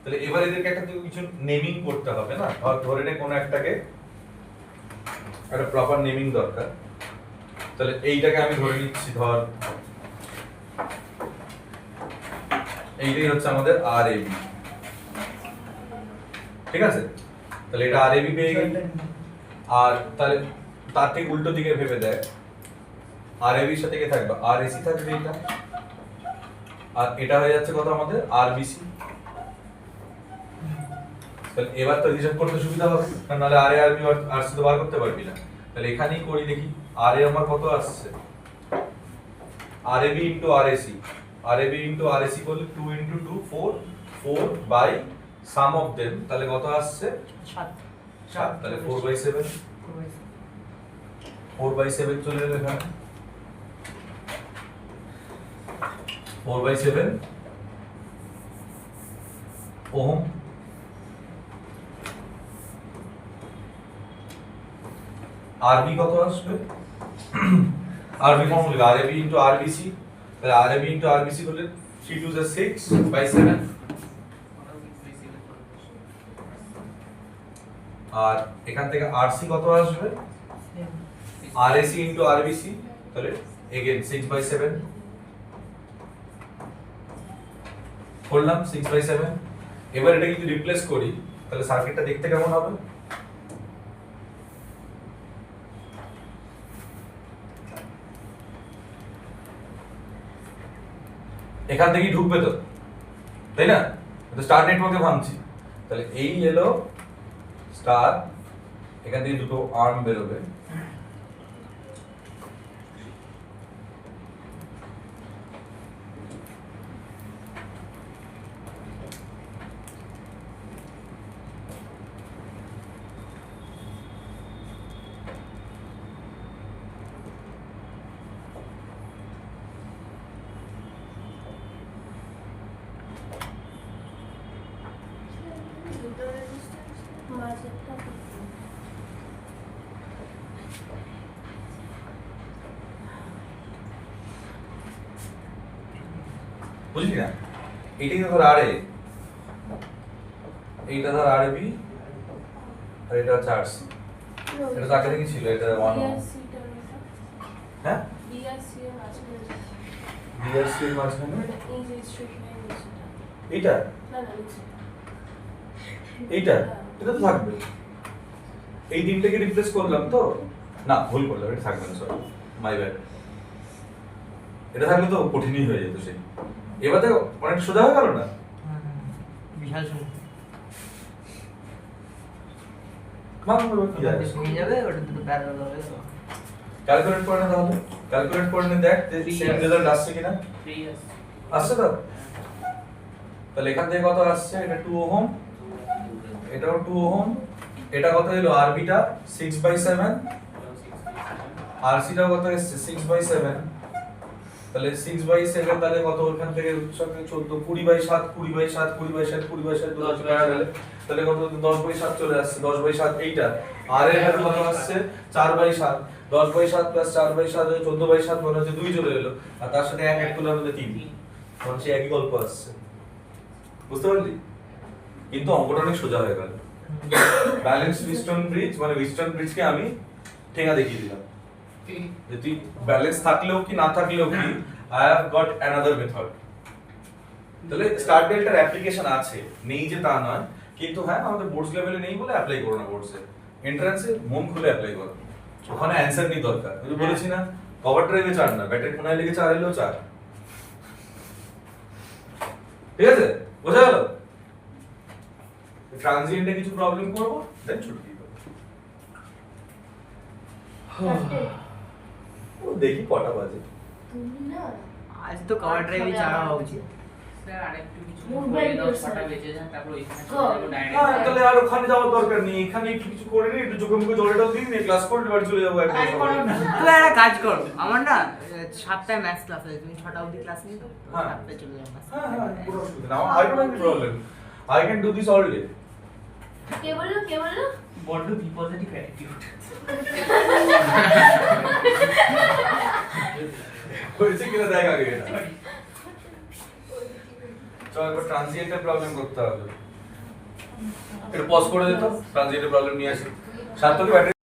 তাহলে এবার এদেরকে একটা কিছু নেমিং করতে হবে না, ধরে নে কোনো একটাকে একটা প্রপার নেমিং দরকার, তাহলে এইটাকে আমি ধরে নিচ্ছি, ধর এইটাই হচ্ছে আমাদের আরএবি, ঠিক আছে? তাহলে এটা আরএবি পেয়ে গেল, আর তাহলে তার ঠিক উল্টো দিকে ভেবে দেখ, আরএবির সাথে কি থাকবে, আরএসি থাকবে এটা, আর এটা হয়ে যাচ্ছে কত আমাদের আরবিসি। তাহলে এবার তো হিসাব করতে সুবিধা হবে, কারণ নাহলে আরএ আরবি আরসি তো বার করতে পারবি না। তাহলে এখানেই করি দেখি, আরএ আমার কত আসছে, RAB into RAC, RAB into RAC করলে 2 into 2 4, 4 by sum of them, তাহলে কত আসছে 7, তাহলে 4/7, 4/7 চলে এলো এখানে, 4/7 ওহম। আরবি কত আসবে, আরবি ফর্মুলা আরবি ইনটু আরবিসি, তাহলে আরবি ইনটু আরবিসি করলে 3 2 6/7, আর এখান থেকে আরসি কত আসবে, আরএসি ইনটু আরবিসি, তাহলে এগেইন 6/7 করলাম, 6/7। এবার এটা যদি রিপ্লেস করি তাহলে সার্কিটটা দেখতে কেমন হবে, এখান থেকেই ঢুকবে তো, তাই না? তো স্টার নেটওয়ার্কে ভাঙছি, তাহলে এই এলো স্টার, এখান থেকে দুটো আর্ম বেরোবে, মাঝেরটা বুঝলি না? এটাই ধর আর এ, এইটা ধর আর বি, আর এটা হচ্ছে আর সি। এটা তো আগে থেকে ছিল, এটা 1 ওহম। হ্যাঁ, বি আর সি এর মাঝখানে এইটা, এইটা এটা তো থাকবে। এই তিনটাকে রিপ্লেস করলাম তো, না ভুল করলাম, এটা থাকবে না, সরি মাই ব্যাড। এটা থাকলে তো কঠিনই হয়ে যেত সেই। এবার দেখো অনেক সোজা হয়ে গেল না? বিশাল সুন্দর মান করবো কি যায়? হয়ে যাবে, ওটা দুটো প্যারালাল হবে। ক্যালকুলেট করে নে তাহলে, ক্যালকুলেট করে নে, দেখ যে সেম রেজাল্ট আসছে কিনা। আসছে তো? তাহলে এখান থেকে কত আসছে? এটা 2 ওহম, এটাও 2 ওহম, এটা কত হলো? আরবিটা 6/7, আরসিটাও কত এসেছে? 6/7। তাহলে 6/7 তাহলে কত? ওখান থেকে 14, 20/7, 20/7, 20/7, 20/7 দুটো প্যারালাল, তাহলে কত? 10/7 চলে আসছে। 10/7 এইটা, আর এর ভ্যালু কত আসছে? 4/7। 10/7 প্লাস 4/7 14/7 মানে হচ্ছে 2 চলে এলো, আর তার সাথে 1 অ্যাড করলে আমাদের 3, মানে সে একই গল্প আসছে। বুঝতে পারলি? কিন্তু অঙ্কটা অনেক সোজা হয়ে গেল। ব্যালেন্স উইস্টন ব্রিজ, মানে উইস্টন ব্রিজকে আমি ঠেঙা দেখিয়ে দিলাম যে তুই ব্যালেন্স থাকলেও কি না থাকলেও কি, I have got another method. তাহলে স্টার ডেল্টার অ্যাপ্লিকেশন আছে, নেই যে তা নয়, কিন্তু হ্যাঁ আমাদের বোর্ডস লেভেলে নেই বলে অ্যাপ্লাই করো না বোর্ডসে। এন্ট্রান্সে মন খুলে অ্যাপ্লাই করো, ওখানে অ্যানসার নেই দরকার। আমি বলেছি না, কভার ড্রাইভে 4 না, ব্যাটারি কোনায় লেগে 4 এলেও 4। ঠিক আছে, বোঝা গেল? ট্রানজিয়েন্টে কিছু প্রবলেম করবো, দেন ছুটি দিব। ও দেখি কটা বাজে। তুমি না আজ তো কভার ড্রাইভে চাড়া হওয়া উচিত। স্যার আরেকটু কিছু Movement করে দাও, yourself. 6টা বেজে যায়, তারপর ওইখানে হ্যাঁ। চলে যাবো হ্যাঁ, ডাইরেক্ট। তাহলে আর ওখানে যাওয়ার দরকার নেই, এখানে একটু কিছু করে নিই, একটু চোখে মুখে জলটাও দিন, ক্লাস করে বাড়ি চলে যাবো একদম। করো না। তুমি একটা কাজ করো, আমার না 7টায় ম্যাথস ক্লাস আছে, তুমি 6টা অবধি ক্লাস নিয়ে দাও, হ্যাঁ। 7টায় চলে যাও maths হ্যাঁ হ্যাঁ, class। কোনো অসুবিধা নেই, I don't have any problem, I can do this all day। কে বললো কে বললো? বড্ড পজিটিভ অ্যাটিটিউড। হয়েছে কিনা দেখ আগে এটা। চল একবার ট্রানজিয়েন্টের প্রবলেম করতে হবে, একটু পজ করে দে তো, ট্রানজিয়েন্টের প্রবলেম নিয়ে আসি। সাত তোকে ব্যাটারি